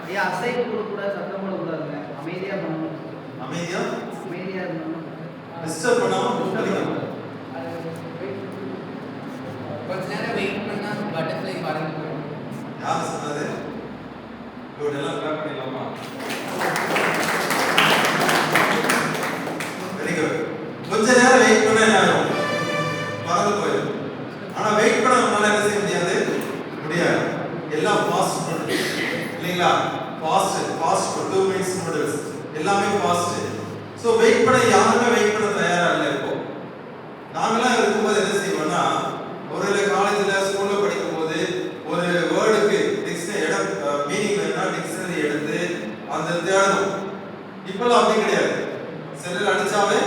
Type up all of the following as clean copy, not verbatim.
ஐயா அசைவு கொடுக்கூடாது, சத்தம் போடக்கூடாதுங்க. அமைதியாக பண்ணணும். அமைதியாக இருக்கணும். டிஸ்டர்ப் பண்ணாமல் கொஞ்ச நேரம் வெயிட் பண்ணா பட்டர்ஃப்ளை பறந்து போயிடும். யார் சொன்னது? எல்லாம் கிளாப் பண்ணிடலாமா? Very good. கொஞ்ச நேரம் வெயிட் பண்ண என்ன ஆகும்? பறந்து போயிடும். ஆனா வெயிட் பண்ண நம்மளால என்ன செய்ய முடியாது? முடியாது. எல்லாம் ஃபாஸ்ட் ஃபுட் இல்லைங்களா? ஃபாஸ்ட் 2 மினிட்ஸ் நூடுல்ஸ் எல்லாமே ஃபாஸ்ட். சோ வெயிட் பண்ண யாருமே வெயிட் பண்ண தயாரா இல்லை. இப்போ நாங்களாம் இருக்கும்போது என்ன செய்வோம்னா, ஒரு காலேஜ்ல ஸ்கூல்ல படிக்கும் போது ஒரு வேர்டுக்கு டிக்ஷனரி மீனிங் வேணும்னா டிக்ஷனரி எடுத்து அந்த தேடணும். இப்பெல்லாம் அப்படி கிடையாது. செல்லில் அடிச்சாவே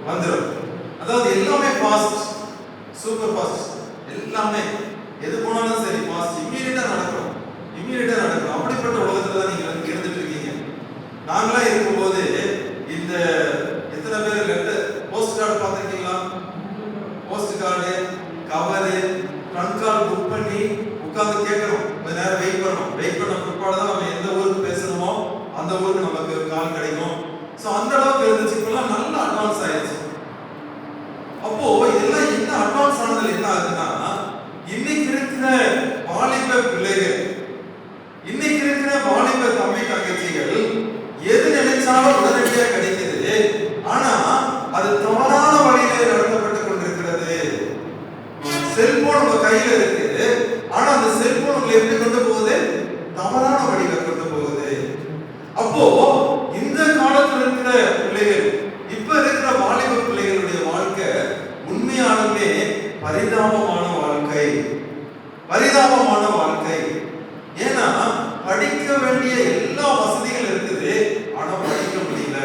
வந்துடும். அதாவது எல்லாமே ஃபாஸ்ட், சூப்பர் ஃபாஸ்ட். எல்லாமே எது போனாலும் சரி ஃபாஸ்ட், இம்மீடியட்டா நடக்கும். அப்படிப்பட்ட உலகத்துல தான் நீங்க இருந்துட்டு இருக்கீங்க. நாங்களாம் இருக்கும்போது இந்த எத்தனை பேர் லெட்டர் போஸ்ட் கார்டு பார்த்துருக்கீங்களா? Post card cover trunk call book பண்ணி உட்கார்ந்து கேட்கணும். கொஞ்ச நேரம் வெயிட் பண்ண பிற்பாடு தான் நம்ம எந்த ஊருக்கு பேசணுமோ அந்த ஊருக்கு நமக்கு கால் கிடைக்கும். ஸோ அந்த அளவுக்கு இருந்துச்சு. இப்பெல்லாம் நல்ல அட்வான்ஸ் ஆயிடுச்சு. அப்போ இதெல்லாம் என்ன அட்வான்ஸ் ஆனதுல என்ன ஆகுதுன்னா, இன்னைக்கு இருக்கிற வாலிப பிள்ளைகள், இன்னைக்கு இருக்கிற வாலிப தம்பி தங்கச்சிகள் எது நினைச்சாலும் உடனடியாக கிடைக்கிறது. ஆனா அது தவறான வழியிலே நடத்தப்பட்டு கொண்டிருக்கிறது. செல்போன் உங்க கையில இருக்குது. ஆனா அந்த செல்போன் உங்களை எப்படி கொண்டு போகுது? தவறான வழியில கொண்டு போகுது. அப்போ இந்த காலத்துல இருக்கிற பிள்ளைகள், இப்ப இருக்கிற வாலிப பிள்ளைகளுடைய வாழ்க்கை உண்மையாலுமே பரிதாபமான வாழ்க்கை. ஏன்னா படிக்க வேண்டிய எல்லா வசதிகள் இருக்குது. ஆனா படிக்க முடியல.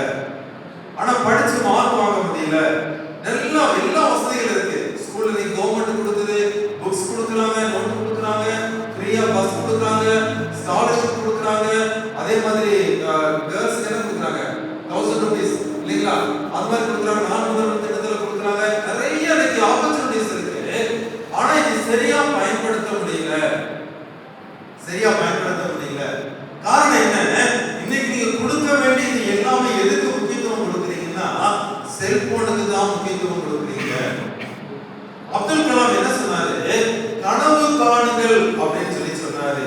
ஆனா படிச்சு மார்க் வாங்க முடியல. எல்லா வசதிகள் இருக்கு. ஸ்கூல்ல நீ கவர்மெண்ட் கொடுக்குது, புக்ஸ் கொடுக்குறாங்க, நோட் கொடுக்குறாங்க, ஃப்ரீயா பஸ் கொடுக்குறாங்க, ஸ்காலர்ஷிப் கொடுக்குறாங்க. அதே மாதிரி கேர்ள்ஸ் என்ன கொடுக்குறாங்க? 1000 ரூபீஸ் இல்லைங்களா? அது மாதிரி கொடுக்குறாங்க. 400 திட்டத்தில் கொடுக்குறாங்க. நிறைய இன்னைக்கு ஆப்பர்ச்சுனிட்டிஸ் இருக்கு. ஆனா இது சரியா பயன்படுத்த முடியல. காரணம் என்ன? இன்னைக்கு நீங்க கொடுக்க வேண்டியது எல்லாமே எதுக்கு முக்கியத்துவம் கொடுக்குறீங்கன்னா, செல்போனுக்கு தான் முக்கியத்துவம் கொடுக்குறீங்க. அப்துல் கலாம் என்ன சொன்னாரு? கனவு காணுங்கள் அப்படின்னு சொன்னாரு.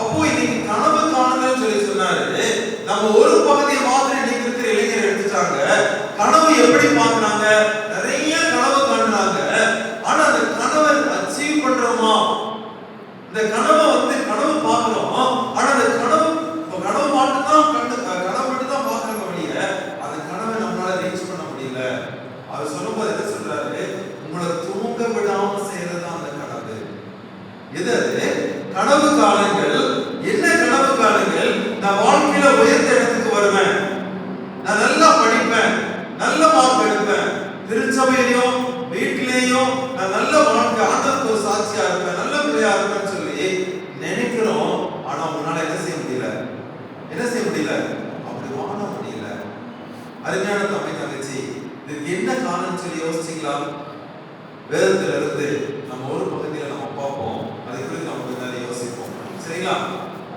அப்போ இன்னைக்கு கனவு காணுங்கள் சொன்னாரு. நம்ம ஒரு பகுதியை மாதிரி இன்னைக்கு இருக்கிற இளைஞர் எடுத்துட்டாங்க. கனவு எப்படி பார்க்கறாங்க? நிறைய கனவு காணுறாங்க. ஆனா அந்த கனவை அச்சீவ் பண்றோமா? இந்த கனவு பார்க்கிறோம். ஆனா அந்த கனவு மட்டும் தான் பார்க்கறாங்க வழிய அந்த கனவை நம்மளால ரீச் பண்ண முடியல. அவர் சொல்லும்போது என்ன சொல்றாரு? உங்களை தூங்க விடாம செய்யறது அந்த கனவு. எது? கனவு காலங்கள். என்ன கனவு காலங்கள்? நான் வாழ்க்கையில உயர்ந்த இடத்துக்கு வருவேன், நான் நல்லா படிப்பேன், நல்ல மார்க் எடுப்பேன், திருச்சபையிலையும் வீட்டிலேயும் நான் நல்ல வாழ்க்கை, ஆண்டவருக்கு ஒரு சாட்சியா இருப்பேன், நல்ல பிள்ளையா இருப்பேன்னு சொல்லி நினைக்கிறோம். ஆனா உன்னால என்ன செய்ய முடியல? அப்படி வாழ முடியல. அருமையான தம்பி தங்கச்சி, இதுக்கு என்ன காரணம் சொல்லி யோசிச்சீங்களா? வேதத்துல இருந்து நம்ம ஒரு பகுதியில நம்ம பார்ப்போம். அதை குறித்து நம்ம கொஞ்ச நேரம் யோசிப்போம். சரிங்களா?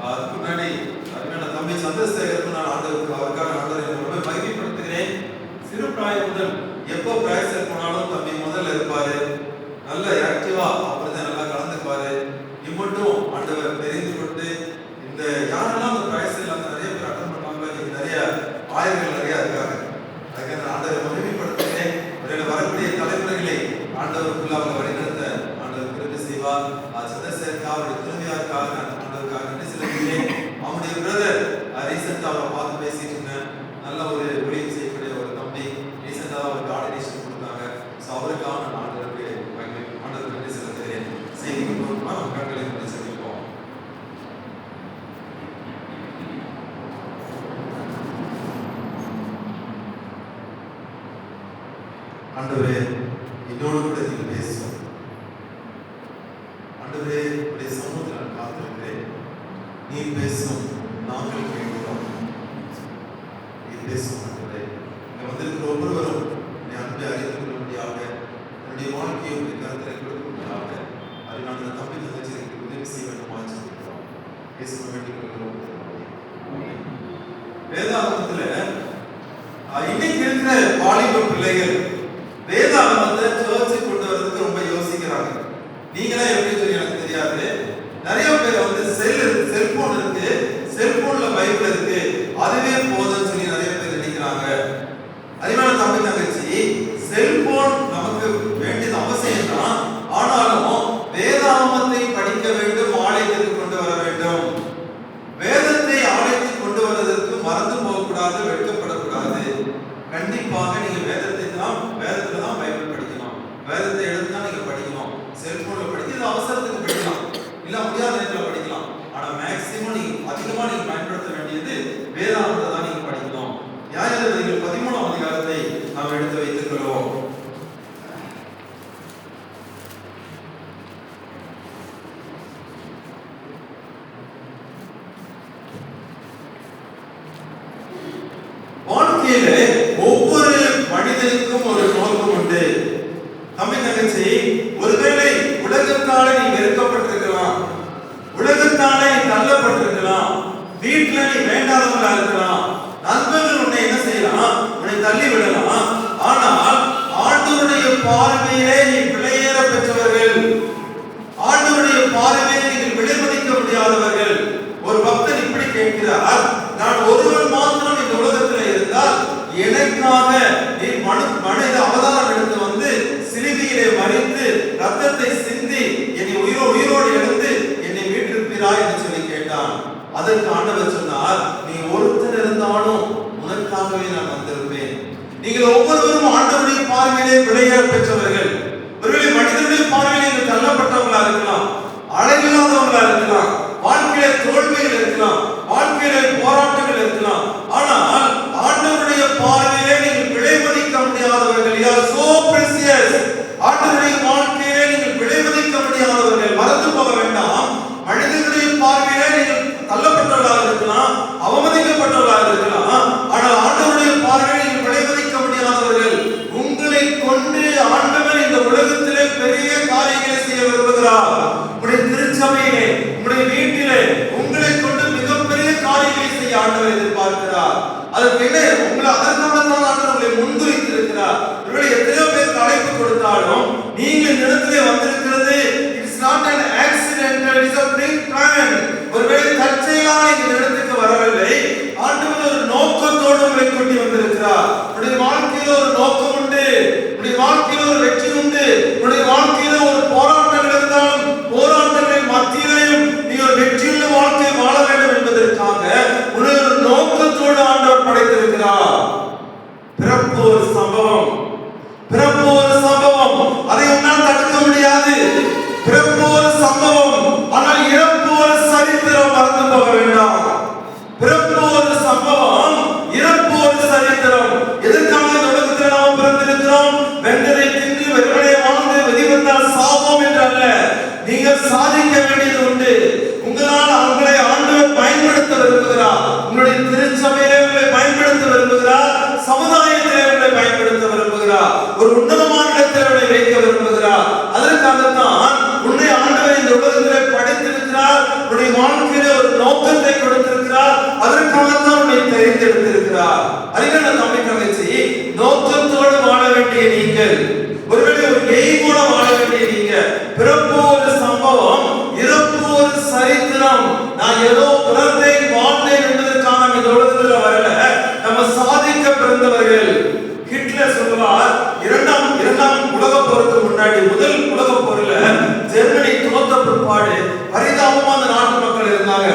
அதுக்கு முன்னாடி அருமையான தம்பி சந்திரசேகருக்கு நான் அவருக்கான ஆண்டவரை ரொம்ப மகிமைப்படுத்துகிறேன். சிறு பிராயம் முதல் எப்போ பிராக்டிஸ் போனாலும் தம்பி முதல்ல இருப்பாரு. நல்ல ஆக்டிவா அப்படிதான் நல்லா கலந்துக்குவாரு. இம்மட்டும் ஆண்டவர் தெரிந்து கொண்டு இந்த யாரெல்லாம் அந்த பிராக்டிஸ் இல்லாம நிறைய பேர் அட்டன் பண்ணுவாங்க. இன்னைக்கு நிறைய ஆயர்கள் நிறைய இருக்காங்க. அதுக்கு நான் ஆண்டவரை மகிமைப்படுத்துகிறேன். வரக்கூடிய தலைமுறைகளை ஆண்டவருக்குள்ள அவங்க வழிநடத்த ஆண்டவர் கிருபை செய்வார். சந்திரசேகர் அவருடைய துணைவியாருக்காக ஆண்டவருக்காக நன்றி செலுத்துகிறேன். அவனுடைய பிரதர் ரீசெண்டா அவரை பார்த்து பேசிட்டு இருந்தேன். நல்ல ஒரு ஊழியம் செய்யக்கூடிய ஒரு தம்பி ரீசெண்டா அவருக்கு ஆர்டினேஷன் கொடுத்தாங்க. ஸோ அவருக்காக நான் ஆண்டவருக்கு நன்றி செலுத்துகிறேன். செய்திக்கு போகணுமா? நம்ம கண்களை நன்றி செலுத்திப்போம். ஆண்டவரே, என்னோடு கூட நீங்கள் பேசும். ஆண்டவரே, உடைய சமூகத்தில் நான் காத்திருக்கிறேன். நீ பேசும், நாங்கள் கேட்கிறோம். நீ பேசும் ஆண்டவரே. இங்கே வந்திருக்கிற ஒவ்வொருவரும் நீ அன்பை அறிந்து கொள்ளும்படியாக, என்னுடைய வாழ்க்கையை உடைய கருத்தை கொடுக்கும்படியாக, அதை நான் தம்பி தங்கச்சிக்கு உதவி செய்ய வேண்டுமா சொல்லிக்கிறோம். பேச வேண்டிக் கொள்கிறோம். இருக்கிற வாலிப பிள்ளைகள் வேதாகமத்தை சர்ச்சுக்கு கொண்டு வரதுக்கு ரொம்ப யோசிக்கிறாங்க. நீங்களே எப்படி சொல்லி எனக்கு தெரியாது. நிறைய பேர் வந்து செல்போன் இருக்கு, செல்போன்ல பைபிள் இருக்கு, அதுவே போதும்னு சொல்லி நிறைய பேர் நினைக்கிறாங்க. அதனால தம்பி தங்கச்சி, செல்போன் நமக்கு வேண்டியது அவசியம் தான். ஆனாலும் வேதாகமத்தை படிக்க வேண்டும், ஆலயத்திற்கு கொண்டு வர வேண்டும். வேதத்தை ஆலயத்தில் கொண்டு வருவதற்கு மறந்து போகக்கூடாது, வெட்கப்படக்கூடாது. கண்டிப்பாக நீங்க வேதத்துல தான் பைபிள் படிக்கணும். வேதத்தை எடுத்து தான் நீங்க படிக்கணும். செல்போன்ல படிக்கிறது அவசரத்துக்கு படிக்கலாம், இல்ல முடியாத நேரத்துல படிக்கலாம். ஆனா மேக்ஸிமம் நீங்க அதிகமா நீங்க பயன்படுத்த வேண்டியது வேதாகமத்தை தான் நீங்க படிக்கணும். நியாயாதிபதிகள் 13ஆம் அதிகாரத்தை நாம் எடுத்து வைத்துக் கொள்வோம். வாழ்க்கையில ஒவ்வொரு மனிதனுக்கும் ஒரு நோக்கம் உண்டு. தம்பி தங்கச்சி, ஒருவேளை உலகத்தாலே நீ வெறுக்கப்பட்டிருக்கலாம், உலகத்தாலே நீ தள்ளப்பட்டிருக்கலாம், வீட்டுல நீ வேண்டாதவங்களா இருக்கலாம், நண்பர்கள் உன்னை என்ன செய்யலாம், உன்னை தள்ளி விடலாம். ஆனால் ஆண்டவருடைய பார்வையிலே நீ விலையேற பெற்றவர்கள், ஆண்டவருடைய பார்வையிலே நீங்கள் விலைமதிக்க முடியாதவர்கள். ஒரு பக்தன் இப்படி கேட்கிறார், நான் ஒருவன் மாத்திரம் இந்த உலகத்தில் இருந்தால் எனக்காக நீ மனித அவதாரம் எடுத்து வந்து சிலுவையிலே மரித்து ரத்தத்தை சிந்தி என்னை உயிரோடு எழுந்து என்னை மீட்டிருப்பீராய் என்று சொல்லி கேட்டான். அதற்கு ஆண்டவர் சொன்னார், நீ ஒருத்தர் இருந்தாலும் உனக்காகவே நான் வந்திருப்பேன். நீங்கள் ஒவ்வொருவரும் ஆண்டவருடைய பார்வையிலே விலையேற பெற்றவர்கள். ஒருவேளை மனிதனுடைய பார்வையிலே நீங்கள் தள்ளப்பட்டவங்களா இருக்கலாம், அழகில்லாதவங்களா இருக்கலாம், வாழ்க்கையில தோல்விகள் இருக்கலாம், வாழ்க்கையில போராட்டங்கள் இருக்கலாம். ஆனால் ஆண்டவருடைய பார்வையிலே நீங்கள் விலை மதிக்க முடியாதவர்கள். You are so precious. ஆண்டவருடைய வாழ்க்கையிலே நீங்கள் விலை மதிக்க முடியாதவர்கள். மறந்து போக வேண்டாம். மனிதனுடைய பார்வையிலே நீங்கள் தள்ளப்பட்டவர்களாக இருக்கலாம், அவமதிக்கப்பட்டவர்களாக இருக்கலாம். ஆனால் ஆண்டவருடைய பார்வையிலே நீங்கள் விலை மதிக்க முடியாதவர்கள். உங்களை கொண்டு ஆண்டவர் இந்த உலகத்திலே பெரிய காரியங்களை செய்ய விரும்புகிறார். உங்களுடைய திருச்சபையிலே, உங்களுடைய வீட்டிலே உங்களை கொண்டு மிகப்பெரிய காரியங்களை செய்ய ஆண்டவர் எதிர்பார்க்கிறார். அதற்கு என்ன, உங்களை அதற்காகத்தான் ஆண்டவர் உங்களை முன்குறித்திருக்கிறார். ஒருவேளை எத்தனையோ பேருக்கு அழைப்பு கொடுத்தாலும் நீங்கள் இந்த இடத்திலே வந்திருக்கிறது, it's not an accidental, it's a big plan. ஒருவேளை தற்செயலாக இந்த இடத்துக்கு வரவில்லை, ஆண்டவர் ஒரு நோக்கத்தோடு உங்களை கொண்டு வந்திருக்கிறார். உங்களுடைய வாழ்க்கையில ஒரு நோக்கம் உண்டு, உங்களுடைய வாழ்க்கையில ஒரு வெற்றி உண்டு, உங்களுடைய வாழ்க்கையில ஒரு போராட்டங்கள் இருந்தாலும் போராட்டங்களின் மத்தியிலையும் நீ ஒரு வெற்றியுள்ள வாழ்க்கை வாழ வேண்டும் என்பதற்காக ஒரு நோக்கத்தோடு ஆண்டவர் படைத்திருக்கிறார். பிறப்பு ஒரு சம்பவம், பிறப்பு ஒரு சம்பவம், அதை உன்னால் தடுக்க முடியாது. பிறப்பு ஒரு சம்பவம், ஆனால் இறப்பு ஒரு சரித்திரம். மறந்து போக வேண்டாம். பிறப்பு ஒரு சம்பவம், இறப்பு ஒரு சரித்திரம். எதற்காக இந்த உலகத்தில் நாம் பிறந்திருக்கிறோம்? வென்றதை தின்று வெறுமனே வாழ்ந்து வெளிவந்தால் சாவோம் என்றல்ல, நீங்கள் சாதிக்க வேண்டியது உண்டு. உங்களால் உங்களை ஆண்டவர் பயன்படுத்த விரும்புகிறார். உங்களுடைய திருச்சபையிலே உங்களை பயன்படுத்த விரும்புகிறார், சமுதாயத்திலே உங்களை பயன்படுத்த விரும்புகிறார், ஒரு உன்னதமான இடத்தில் உங்களை வைக்க விரும்புகிறார். அதற்காகத்தான் உன்னை ஆண்டவர் இந்த உலகத்திலே படைத்திருக்கிறார். உன்னுடைய வாழ்க்கையிலே ஒரு நோக்கத்தை கொடுத்திருக்கிறார். அதற்காகத்தான் உன்னை தெரிந்தெடுத்திருக்கிறார். அறிஞர் தம்பி தங்கச்சி, நோக்கத்தோடு வாழ வேண்டிய நீங்கள், ஒருவேளை ஒரு எய்மோட வாழ வேண்டிய நீங்க, பிறப்பு ஒரு சம்பவம், இறப்பு ஒரு சரித்திரம். நான் ஏதோ பிறந்தேன் வாழ்ந்தேன் என்பதற்கான இந்த உலகத்தில் வரல, நம்ம சாதிக்க பிறந்தவர்கள். ஹிட்லர் சொல்லுவார், இரண்டாம் உலகப் போருக்கு முன்னாடி, முதல் உலகப் போர்ல ஜெர்மனி தோத்த பிற்பாடு பரிதாபமான நாட்டு மக்கள் இருந்தாங்க.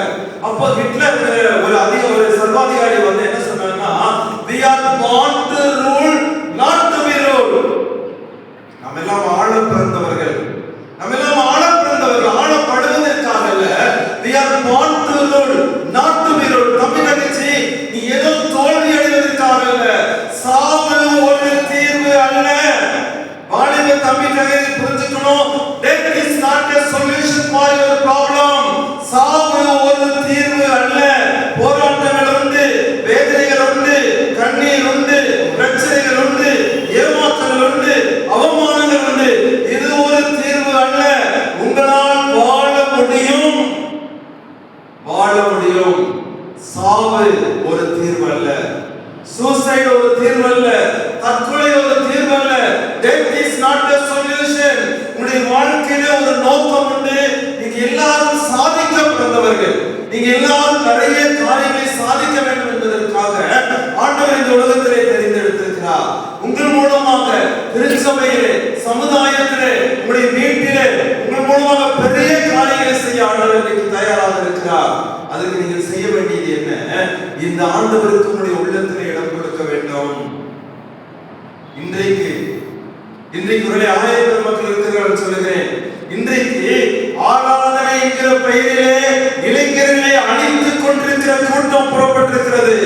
அப்போ ஹிட்லர் ஒரு சர்வாதிகாரி வந்து என்ன சொன்னாங்கன்னா, we are born to rule, not to be ruled. நம்ம எல்லாம் ஆள பிறந்தவர்கள், நம்ம எல்லாம் ஆள பிறந்தவர்கள், ஆளப்படுவதற்காக அல்ல. we are born to rule, not to be ruled. தம்பி தங்கச்சி, நீ ஏதோ தோல்வி அடைவதற்காக அல்ல, சாவு ஒரு தீர்வு அல்ல. வாலிப தம்பி தங்கச்சி புரிஞ்சுக்கணும், death is not a solution for your problem. சாவு ஒரு தீர்வு அல்ல. போராட்டங்கள் உண்டு, வேதனைகள் உண்டு, கண்ணீர் உண்டு, பிரச்சனைகள் உண்டு, ஏமாற்றங்கள் உண்டு, அவமானங்கள் உண்டு. இது ஒரு தீர்வு அல்ல. உங்களால் வாழ முடியும், வாழ முடியும். சாவு ஒரு தீர்வு அல்ல, சூசைட் ஒரு தீர்வு அல்ல. உலகத்திலே தெரிந்தெடுத்திருக்கிறார். உங்கள் மூலமாக திருச்சபையிலே, சமுதாயத்திலே, உங்களுடைய வீட்டிலே உங்கள் மூலமாக பெரிய காரியங்களை செய்ய ஆண்டவர் இன்னைக்கு தயாராக இருக்கிறார். அதுக்கு நீங்கள் செய்ய வேண்டியது என்ன? இந்த ஆண்டவருக்கு உங்களுடைய உள்ளத்திலே இடம் கொடுக்க வேண்டும். இன்றைக்கு ஒருவேளை ஆயிரம் மக்கள் இருக்கிறார்கள் சொல்லுகிறேன். இன்றைக்கு ஆராதனை என்கிற பெயரிலே இளைஞர்களை அணித்துக் கொண்டிருக்கிற கூட்டம் புறப்பட்டிருக்கிறது.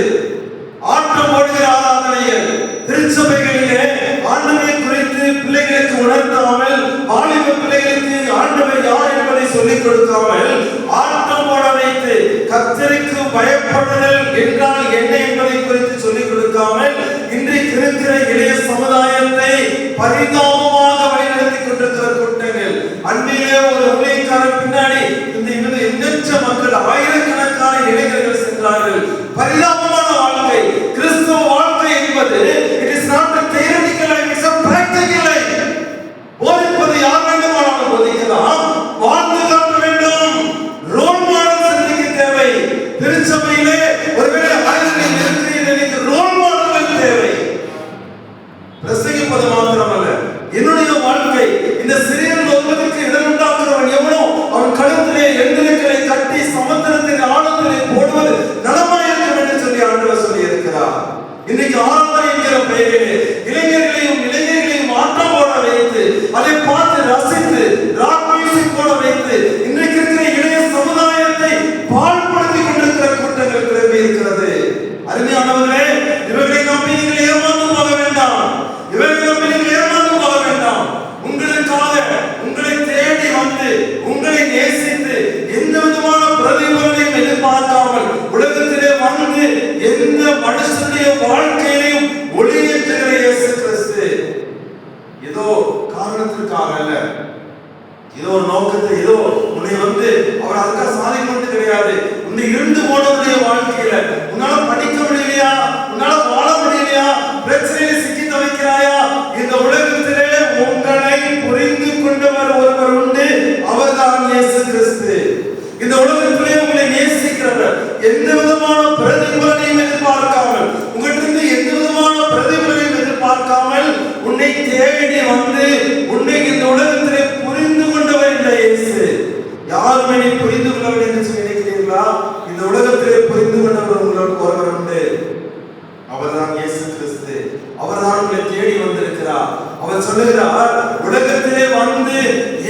ஆட்டம் போடுகிற ஆராதனைகள் திருச்சபைகளிலே ஆண்டவரை குறித்து பிள்ளைகளுக்கு உணர்த்தாமல், வாலிப பிள்ளைகளுக்கு ஆண்டவர் யார் என்பதை சொல்லிக் கொடுக்காமல், ஆட்டம் போட வைத்து கர்த்தருக்கு பயப்படுதல் என்றால் என்ன என்பதை குறித்து சொல்லிக் கொடுக்காமல், இன்றைக்கு இருக்கிற இளைய சமுதாயத்தை பரிதாபமாக வழிநடத்தி கொண்டிருக்கிற கூட்டங்கள். அன்பிலே ஒரு ஊழியக்காரர் பின்னாடி இந்த எண்ணற்ற மக்கள், ஆயிரக்கணக்கான இளைஞர்கள் சென்றார்கள். பரிதாபமான வாழ்க்கை. கிறிஸ்துவ வாழ்க்கை என்பது it is not a theoretical life, it's a practical life. போதிப்பது யார் வேண்டுமானாலும் போதிக்கலாம், வாழ்ந்து காட்ட வேண்டும். ரோல் மாடல்ஸ் இன்னைக்கு தேவை. திருச்சபையிலே ஒருவேளை ஆயிரத்தில் இருக்கிறீர்கள், ரோல் மாடல்கள் தேவை. பிரசங்கிப்பது மாத்திரமல்ல, என்னுடைய வாழ்க்கை இந்த சிறியன் ஒருவருக்கு இடம் உண்டாக்குறவன் எவனோ அவன் கழுத்திலே எந்திரங்களை கட்டி சமுத்திரத்தின் ஆழத்திலே போடுவது நலமாயிருக்கும் என்று சொல்லி ஆண்டவர் சொல்லி இருக்கிறார். இன்னைக்கு ஆராதனை என்கிற பெயரிலே இளைஞர்களையும் ஆட்டம் போட வைத்து, அதை பார்த்து ரசித்து ராக் மியூசிக் போட வைத்து இன்றைக்கு இருக்கிற இளைய சமுதாயத்தை பாழ்படுத்தி கொண்டிருக்கிற கூட்டங்கள் கிளம்பி இருக்கிறது. அருமையானவர்களே, இவர்களை நம்பி நீங்கள் ஏமாந்து போக வேண்டாம். உங்களுக்காக உங்களை தேடி வந்து உங்களை நேசித்து எந்த விதமான பிரதிபலனையும் எதிர்பார்க்காமல் உலகத்திலே வந்து எந்த மனுஷனுடைய வாழ்க்கையிலையும் ஒளியேற்றுகிற இயேசு கிறிஸ்து ஏதோ காரணத்திற்காக அல்ல, ஏதோ ஒரு நோக்கத்தை, ஏதோ உன்னை வந்து அவர் அதுக்காக சாதிக்கிறது கிடையாது. உன்னை இருந்து போனவருடைய வாழ்க்கையில உன்னால படிக்க முடியலையா, உன்னால வாழ முடியலையா, பிரச்சனையில சிக்கி தவிக்கிறாயா, இந்த உலகத்திலே உங்களை புரிந்து கொண்டவர் ஒருவர் உண்டு, அவர்தான் இயேசு கிறிஸ்து. இந்த உலகத்திலே உங்களை நேசிக்கிறவர், எந்த விதமான பிரதிபலனையும் எதிர்பார்க்காமல், உங்களிடமிருந்து எந்த விதமான பிரதிபலனையும் எதிர்பார்க்காமல் உன்னை தேடி வந்து உன்னை இந்த உலகத்திலே புரிந்து கொண்டவர் இந்த இயேசு. யாருமே நீ புரிந்து கொள்ளவில்லை என்று சொல்லி நினைக்கிறீர்களா? இந்த உலகத்திலே புரிந்து கொண்டவர் உங்களுக்கு ஒருவர் உண்டு, அவர்தான் இயேசு கிறிஸ்து. அவர்தான் உங்களை தேடி வந்திருக்கிறார். அவர் சொல்லுகிறார், உலகத்திலே வந்து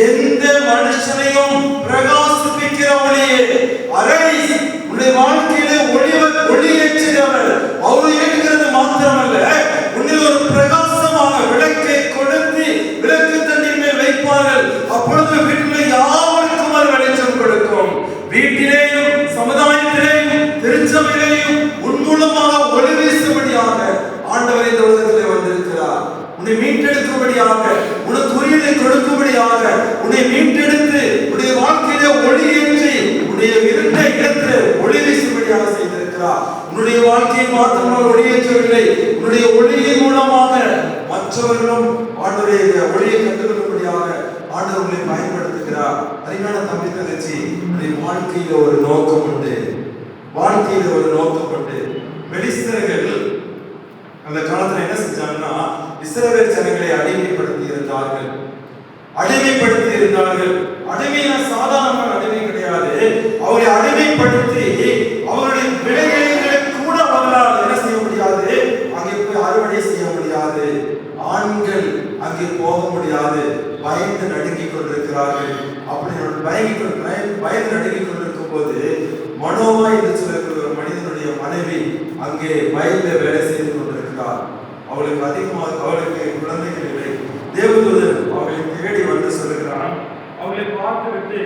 எந்த மனுஷனையும் பிரகாசிப்பிக்கிற ஒளியே, அரைஸ் உன்னுடைய வாழ்க்கையிலே ஒளியேற்றுகிறவர். அவர் ஏற்றுகிறது மாத்திரமல்ல, உன்னை ஒரு பிரகாசமாக விளக்கை கொடுத்து விளக்கு தண்ணீர் மேல் வைப்பார்கள். அப்பொழுது வீட்டில் யாருக்கும் அது வெளிச்சம் கொடுக்கும். வீட்டிலேயும் சமுதாயத்திலேயும் திருச்சபையிலேயும் உன் மூலமாக ஒளி வீசும்படியாக ஆண்டவர் இந்த உலகத்திலே வந்திருக்கிறார். உன்னை மீட்டெடுக்கும்படியாக, உனக்கு உரியதை கொடுக்கும்படியாக, உன்னை மீட்டெடுத்து உன்னுடைய வாழ்க்கையிலே ஒளியேற்றி உன்னுடைய இருண்ட இடத்திலே ஒளி வீசும்படியாக செய்திருக்கிறார். உன்னுடைய வாழ்க்கையை மாத்திரம் ஒளியேற்றவில்லை, உன்னுடைய ஒளியின் மூலமாக மற்றவர்களும் ஆண்டவருடைய ஒளியை கற்றுக்கொள்ளும்படியாக ஆண்டவர் உங்களை பயன்படுத்துகிறார். அருமையான தம்பி தங்கச்சி, உன்னுடைய வாழ்க்கையில ஒரு நோக்கம் உண்டு, வாழ்க்கையில ஒரு நோக்கம் உண்டு. பெலிஸ்தர்கள் அந்த காலத்துல என்ன செஞ்சாங்கன்னா, இஸ்ரவேல் ஜனங்களை அடிமைப்படுத்தி இருந்தார்கள். அடிமையான சாதாரணமான அடிமை கிடையாது. அவரை அடிமைப்படுத்தி அவருடைய விளைநிலங்களை கூட அவர்களால் என்ன செய்ய முடியாது, அங்கே போய் அறுவடை செய்ய முடியாது. ஆண்கள் அங்கே போக முடியாது, பயந்து நடுங்கிக் கொண்டிருக்கிறார்கள். அப்படி பயந்து நடுங்கிக் கொண்டிருக்கும் போது மனோவா என்று சொல்லக்கூடிய ஒரு மனிதனுடைய மனைவி அங்கே வயல்ல வேலை செய்து கொண்டிருக்கிறார். அவளுக்கு குழந்தைகள் இல்லை. தேவதூதன் அவளை தேடி வந்து சொல்லுகிறான். அவளை பார்த்துவிட்டு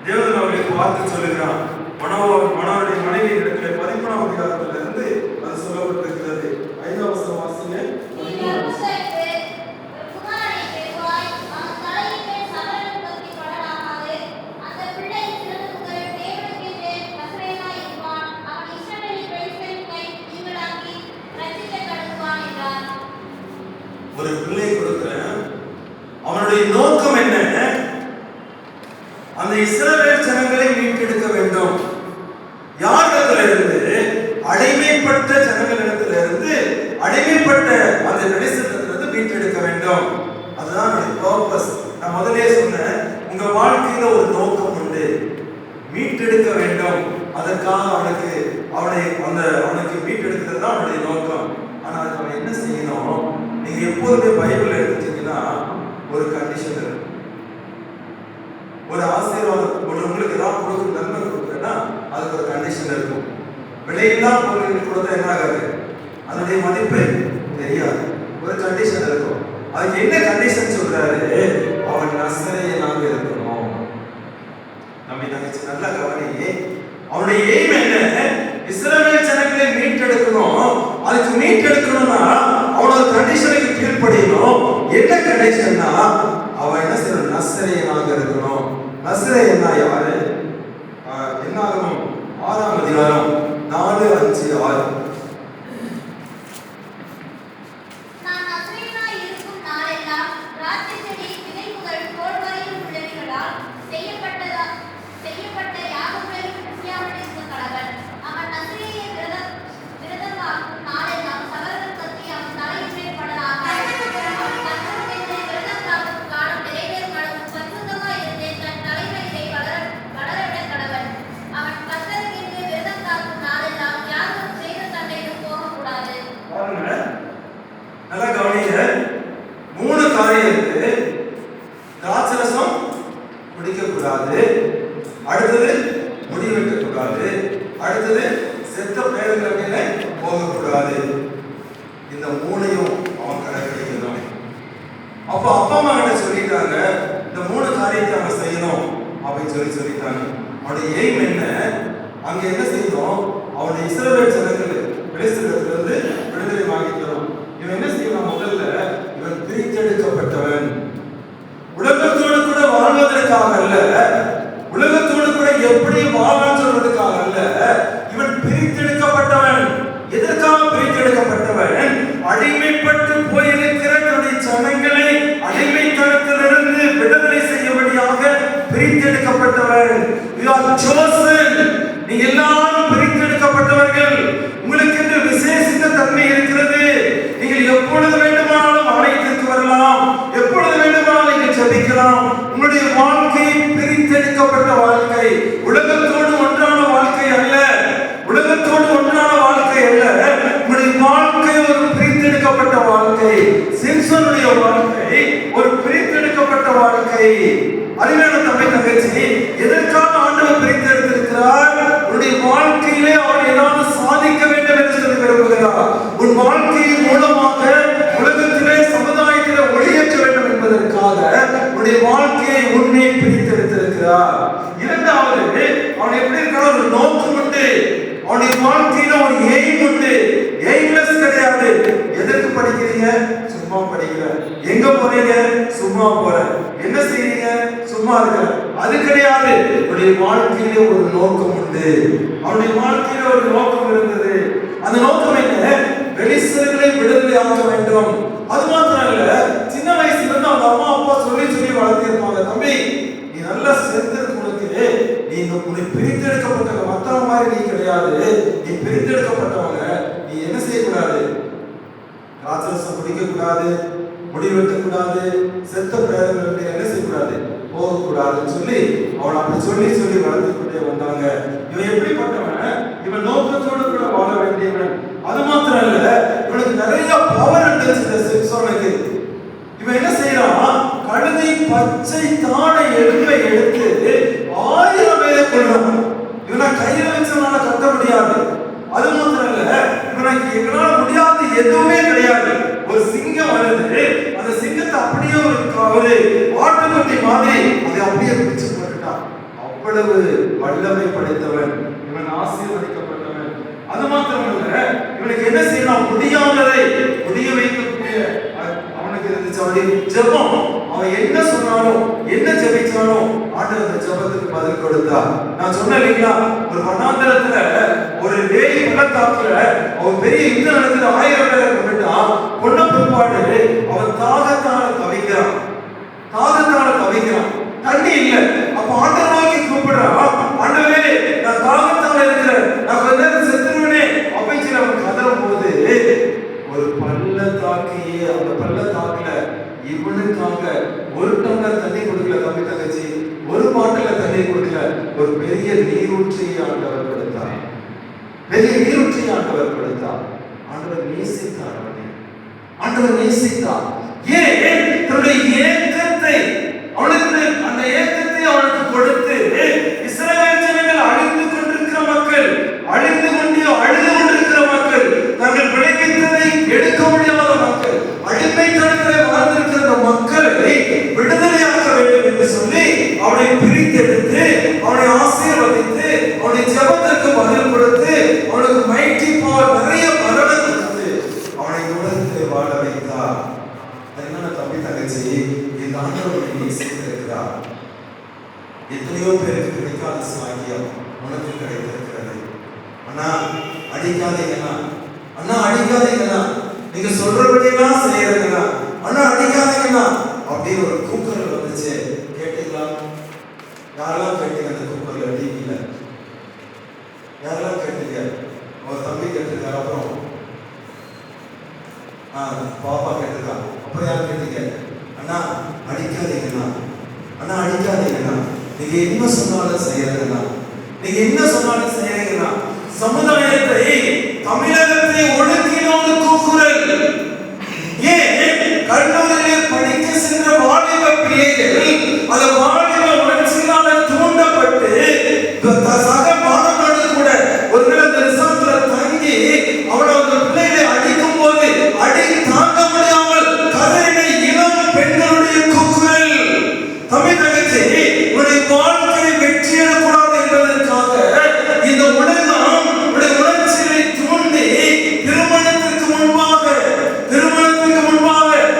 தேவதூதன் அவளை பார்த்து சொல்லுகிறான், மனோவுடைய மனைவி இடத்துல 11ஆம் அதிகாரத்திலிருந்து அது சொல்லப்பட்டிருக்கிறது. 5ஆம் வசனம் வாசிங்க. ஒரு பிள்ளை கொடுக்கிறேன், அவனுடைய நோக்கம் என்ன? அந்த இஸ்ரவேல் ஜனங்களை மீட்டெடுக்க வேண்டும். யாரிடத்திலிருந்து? அடிமைப்பட்ட ஜனங்களிடத்திலிருந்து அடிமைப்பட்ட அந்த வெளிச்சத்திலிருந்து மீட்டெடுக்க வேண்டும். அதுதான் பர்பஸ். நான் முதலே சொன்னேன், உங்க வாழ்க்கையில ஒரு நோக்கம் உண்டு, மீட்டெடுக்க வேண்டும். அதற்காக அவனுக்கு மீட்டெடுக்கிறது தான் அவனுடைய நோக்கம். ஆனா அதுக்கு அவன் என்ன செய்யணும்? நீங்க எப்போதுமே பைபிள் எடுத்துட்டீங்கன்னா ஒரு கண்டிஷன் இருக்கு. ஒரு ஆசீர்வாதம் உங்களுக்கு ஏதாவது கொடுக்க நன்மை கொடுக்குறேன்னா அதுக்கு ஒரு கண்டிஷன் இருக்கும். விலையில்லா பொருட்கள் கொடுத்தா என்ன ஆகாது, அதனுடைய மதிப்பு தெரியாது. ஒரு கண்டிஷன் இருக்கும். அதுக்கு என்ன கண்டிஷன் சொல்றாரு? அவன் நசரேயனாக இருக்கணும். நம்ம தங்கச்சி நல்லா கவனி. அவனுடைய எய்ம் என்ன? இஸ்ரவேல் ஜனங்களை மீட்டெடுக்கணும். அதுக்கு மீட்டெடுக்கணும்னா அவனோட கண்டிஷனுக்கு கீழ்ப்படியணும். என்ன கண்டிஷன்னா அவன் என்ன செய்யணும்? நசரேயனாக இருக்கணும். நசரேயனா யாரு? என்னாகும் 6ஆம் அதிகாரம் 4, 5, 6. நல்லா கவனிங்க. 3 காரியம் இருக்கு. திராட்சரசம் குடிக்க கூடாது, அடுத்தது முடி வெட்ட கூடாது, அடுத்தது செத்த பேருங்கள் மேல போக கூடாது. இந்த 3ஐயும் அவன் கடைபிடிக்கணும். அப்ப அப்பா அம்மா கிட்ட சொல்லிட்டாங்க, இந்த 3 காரியத்தை அவன் செய்யணும் அப்படின்னு சொல்லிட்டாங்க. அவனுடைய எய்ம் என்ன? அங்க என்ன செய்யணும்? அவனுடைய இஸ்ரவேல் ஜனங்கள் வெளிச்சத்திலிருந்து விடுதலை வாங்கிக்கணும். இவன் என்ன செய்யணும்? முதல்ல இவன் பிரித்தெடுக்கப்பட்டவன். உலகத்தோடு கூட வாழ்வதற்காக அல்ல, உலகத்தோடு கூட எப்படி வாழான்னு சொல்வதற்காக அல்ல. இவன் பிரித்தெடுக்கப்பட்டவன். எதற்காக பிரித்தெடுக்கப்பட்டவன்? அடிமைப்பட்டு போயிருக்கிற தன்னுடைய ஜனங்களை அடிமைத்தனத்திலிருந்து விடுதலை செய்யும்படியாக பிரித்தெடுக்கப்பட்டவன். You are chosen. நீங்க எல்லாரும் பிரித்தெடுக்கப்பட்டவர்கள். உங்களுக்கு என்று விசேஷித்த தன்மை இருக்கிறது. நீங்கள் எப்பொழுது வேண்டுமானாலும் ஆலயத்திற்கு வரலாம், எப்பொழுது வேண்டுமானாலும் நீங்கள் ஜெபிக்கலாம். உங்களுடைய வாழ்க்கை பிரித்தெடுக்கப்பட்ட வாழ்க்கை, உலகத்தோடு ஒன்றான வாழ்க்கை அல்ல, உலகத்தோடு ஒன்றான வாழ்க்கை அல்ல. உங்களுடைய வாழ்க்கை ஒரு பிரித்தெடுக்கப்பட்ட வாழ்க்கை. சிம்சனுடைய வாழ்க்கை ஒரு பிரித்தெடுக்கப்பட்ட வாழ்க்கை. அருமையான தம்பி தங்கச்சி, எதற்காக ஆண்டவர் பிரித்தெடுத்திருக்கிறார்? உன்னுடைய வாழ்க்கையிலே அவர் ஏதாவது சாதிக்க வேண்டும் என்று சொல்லி விரும்புகிறார். உன் வாழ்க்கையின் மூலமாக உலகத்திலே சமுதாயத்திலே ஒளியேற்ற வேண்டும் என்பதற்காக உன்னுடைய வாழ்க்கையை உன்னை பிரித்தெடுத்திருக்கிறார். இரண்டாவது, அவன் எப்படி இருக்கிறான்? ஒரு நோக்கம் உண்டு. அவனுடைய வாழ்க்கையில ஒரு எய்ம் உண்டு. எய்ம்லெஸ் கிடையாது. எதற்கு படிக்கிறீங்க? சும்மா படிக்கல. எங்க போறீங்க? சும்மா போற. என்ன செய்றீங்க? சும்மா இருக்க. அது கிடையாது. அவனுடைய வாழ்க்கையில ஒரு நோக்கம் உண்டு. அவனுடைய வாழ்க்கையில ஒரு நோக்கம் இருந்தது. அந்த நோக்கம் என்ன? வெளிச்சங்களை விடுதலை ஆக்க வேண்டும். அது மாத்திரம் இல்ல, சின்ன வயசுல இருந்து அவங்க அம்மா அப்பா சொல்லி வளர்த்திருப்பாங்க, தம்பி நீ நல்லா செஞ்சிருக்க, நீ பிரித்தெடுக்கப்பட்டவங்க, மற்றவங்க மாதிரி நீ கிடையாது, நீ பிரித்தெடுக்கப்பட்டவங்க. நீ என்ன செய்யக்கூடாது? திராட்சரசம் குடிக்க கூடாது, முடி வெட்டக்கூடாது, செத்த பிரேதங்கள் என்ன செய்யக்கூடாது? போகக்கூடாதுன்னு சொல்லி அவன் அப்படி சொல்லி வளர்த்து கொண்டே வந்தாங்க. இவன் எப்படிப்பட்டவன்? இவன் நோக்கத்தோடு கூட வாழ வேண்டியவன். அது மாத்திரம் இல்ல, இவனுக்கு நிறைய பவர் இருந்துச்சு சிம்சோனுக்கு. இவன் என்ன செய்யறான்? கழுதை பச்சை தாடை எலும்பை எடுத்து 1000 பேரை கொள்றான். இவனை கையில வச்சவனால கட்ட முடியாது. அது மாத்திரம் இல்ல, இவனுக்கு எங்களால முடியாது எதுவுமே கிடையாது. ஒரு சிங்கம் வருது, அந்த சிங்கத்தை அப்படியே ஒரு ஆட்டுக்குட்டி மாதிரி அதை அப்படியே பிடிச்சு போட்டுட்டான். அவ்வளவு வல்லமை படைத்தவன் இவன், ஆசீர்வதிக்கப்பட்டவன். அது மாத்திரம் இல்ல, இவனுக்கு என்ன செய்யலாம்? முடியாததை முடிய வைக்கக்கூடிய அவனுக்கு இருந்துச்சு. அவனுடைய ஜெபம், அவன் என்ன சொன்னாலும் என்ன ஜெபிச்சாலும் ஆண்டவர் அந்த ஜெபத்துக்கு பதில் கொடுத்தார். நான் சொன்னேன் இல்லைங்களா, ஒரு வனாந்தரத்துல ஒரு வேலி பள்ளத்தாக்குல அவன் பெரிய யுத்தம் நடக்குது, 1000 பேரை கொண்டுட்டான். கொண்ட பிற்பாடு அவன் தாகத்தால தவிக்கிறான். தண்ணி இல்லை. அப்ப ஆண்டவர் நோக்கி கூப்பிடுறான், ஆண்டவரே நான் தாகத்தால இருக்கிறேன், நான் கொஞ்ச நேரம் செத்துருவேனே அப்படின்னு சொல்லி அவன் கதறும் போது ஒரு எருசலேமுக்குள்ள ஒரு பெரிய நீரூற்றியை ஆண்டவர் கொடுத்தார். பெரிய நீரூற்றியை ஆண்டவர் கொடுத்தார். ஆண்டவர் நேசித்தார் அவனை. ஆண்டவர் நேசித்தார். ஏன்? தன்னுடைய ஏக்கத்தை அவனுக்கு, அந்த ஏக்கத்தை அவனுக்கு கொடுத்து, இஸ்ரவேல் ஜனங்கள் அழிந்து கொண்டிருக்கிற மக்கள், அழிந்து கொண்டு அழுது கொண்டிருக்கிற மக்கள், தங்கள் பிழைத்ததை எடுக்க முடியாத மக்கள், அடிமைத்தனத்திலே வாழ்ந்திருக்கிற மக்களை விடுதலையாக்க வேண்டும் என்று சொல்லி அவனை பிரித்தெடுத்து, அவனை ஆசீர்வதித்து, அவனை ஜெபத்திற்கு பதில் கொடுத்து, அவனுக்கு மைட்டி பவர் நிறைய வரவை கொடுத்து அவனை உலகத்திலே வாழ வைத்தார். அதனால தம்பி தங்கச்சி, இந்த ஆண்டவரை நேசித்திருக்கிறார். எத்தனையோ பேருக்கு கிடைக்காத சாக்கியம் உனக்கு கிடைத்திருக்கிறது. அண்ணா அடிக்காதீங்கண்ணா, அண்ணா அடிக்காதீங்கண்ணா, நீங்க சொல்றபடியெல்லாம் செய்யறீங்கண்ணா, அண்ணா அடிக்காதீங்கண்ணா அப்படின்னு ஒரு கூக்குரல் வந்துச்சு. கேட்டீங்களா? யாரெல்லாம் கேட்டீங்க? அந்த கூக்குரல் டிவியில யாரெல்லாம் கேட்டீங்க? அவர் தம்பி கேட்டிருக்காரு, அப்புறம் பாப்பா கேட்டிருக்காங்க, அப்புறம் யார் கேட்டீங்க? அண்ணா அடிக்காதீங்கண்ணா, அண்ணா அடிக்காதீங்கண்ணா, நீங்க என்ன சொன்னாலும் செய்யறதுண்ணா, நீங்க என்ன சொன்னாலும் செய்யறீங்கன்னா, சமுதாயத்தை, தமிழகத்தை ஒடுக்கினோடு கூக்குரல். ஏன்? கல்லூரியில் படிக்க சென்ற வாலிப பிள்ளைகள் அந்த வாலிப உணர்ச்சியினால தூண்டப்பட்டு சக மாணவர்களோடு கூட ஒருவேளை அந்த ரிசார்ட்ல தங்கி அவனை அந்த பிள்ளைகளை அடிக்கும் போது அடி தாங்க முடியாமல் கதறின இளம் பெண்களுடைய கூக்குரல். தமிழ் தங்கச்சி, உன்னுடைய வாழ்க்கை வெற்றியிடக்கூடாது என்பதற்காக இந்த உலகம் உடைய உணர்ச்சிகளை தூண்டி திருமணத்திற்கு முன்பாக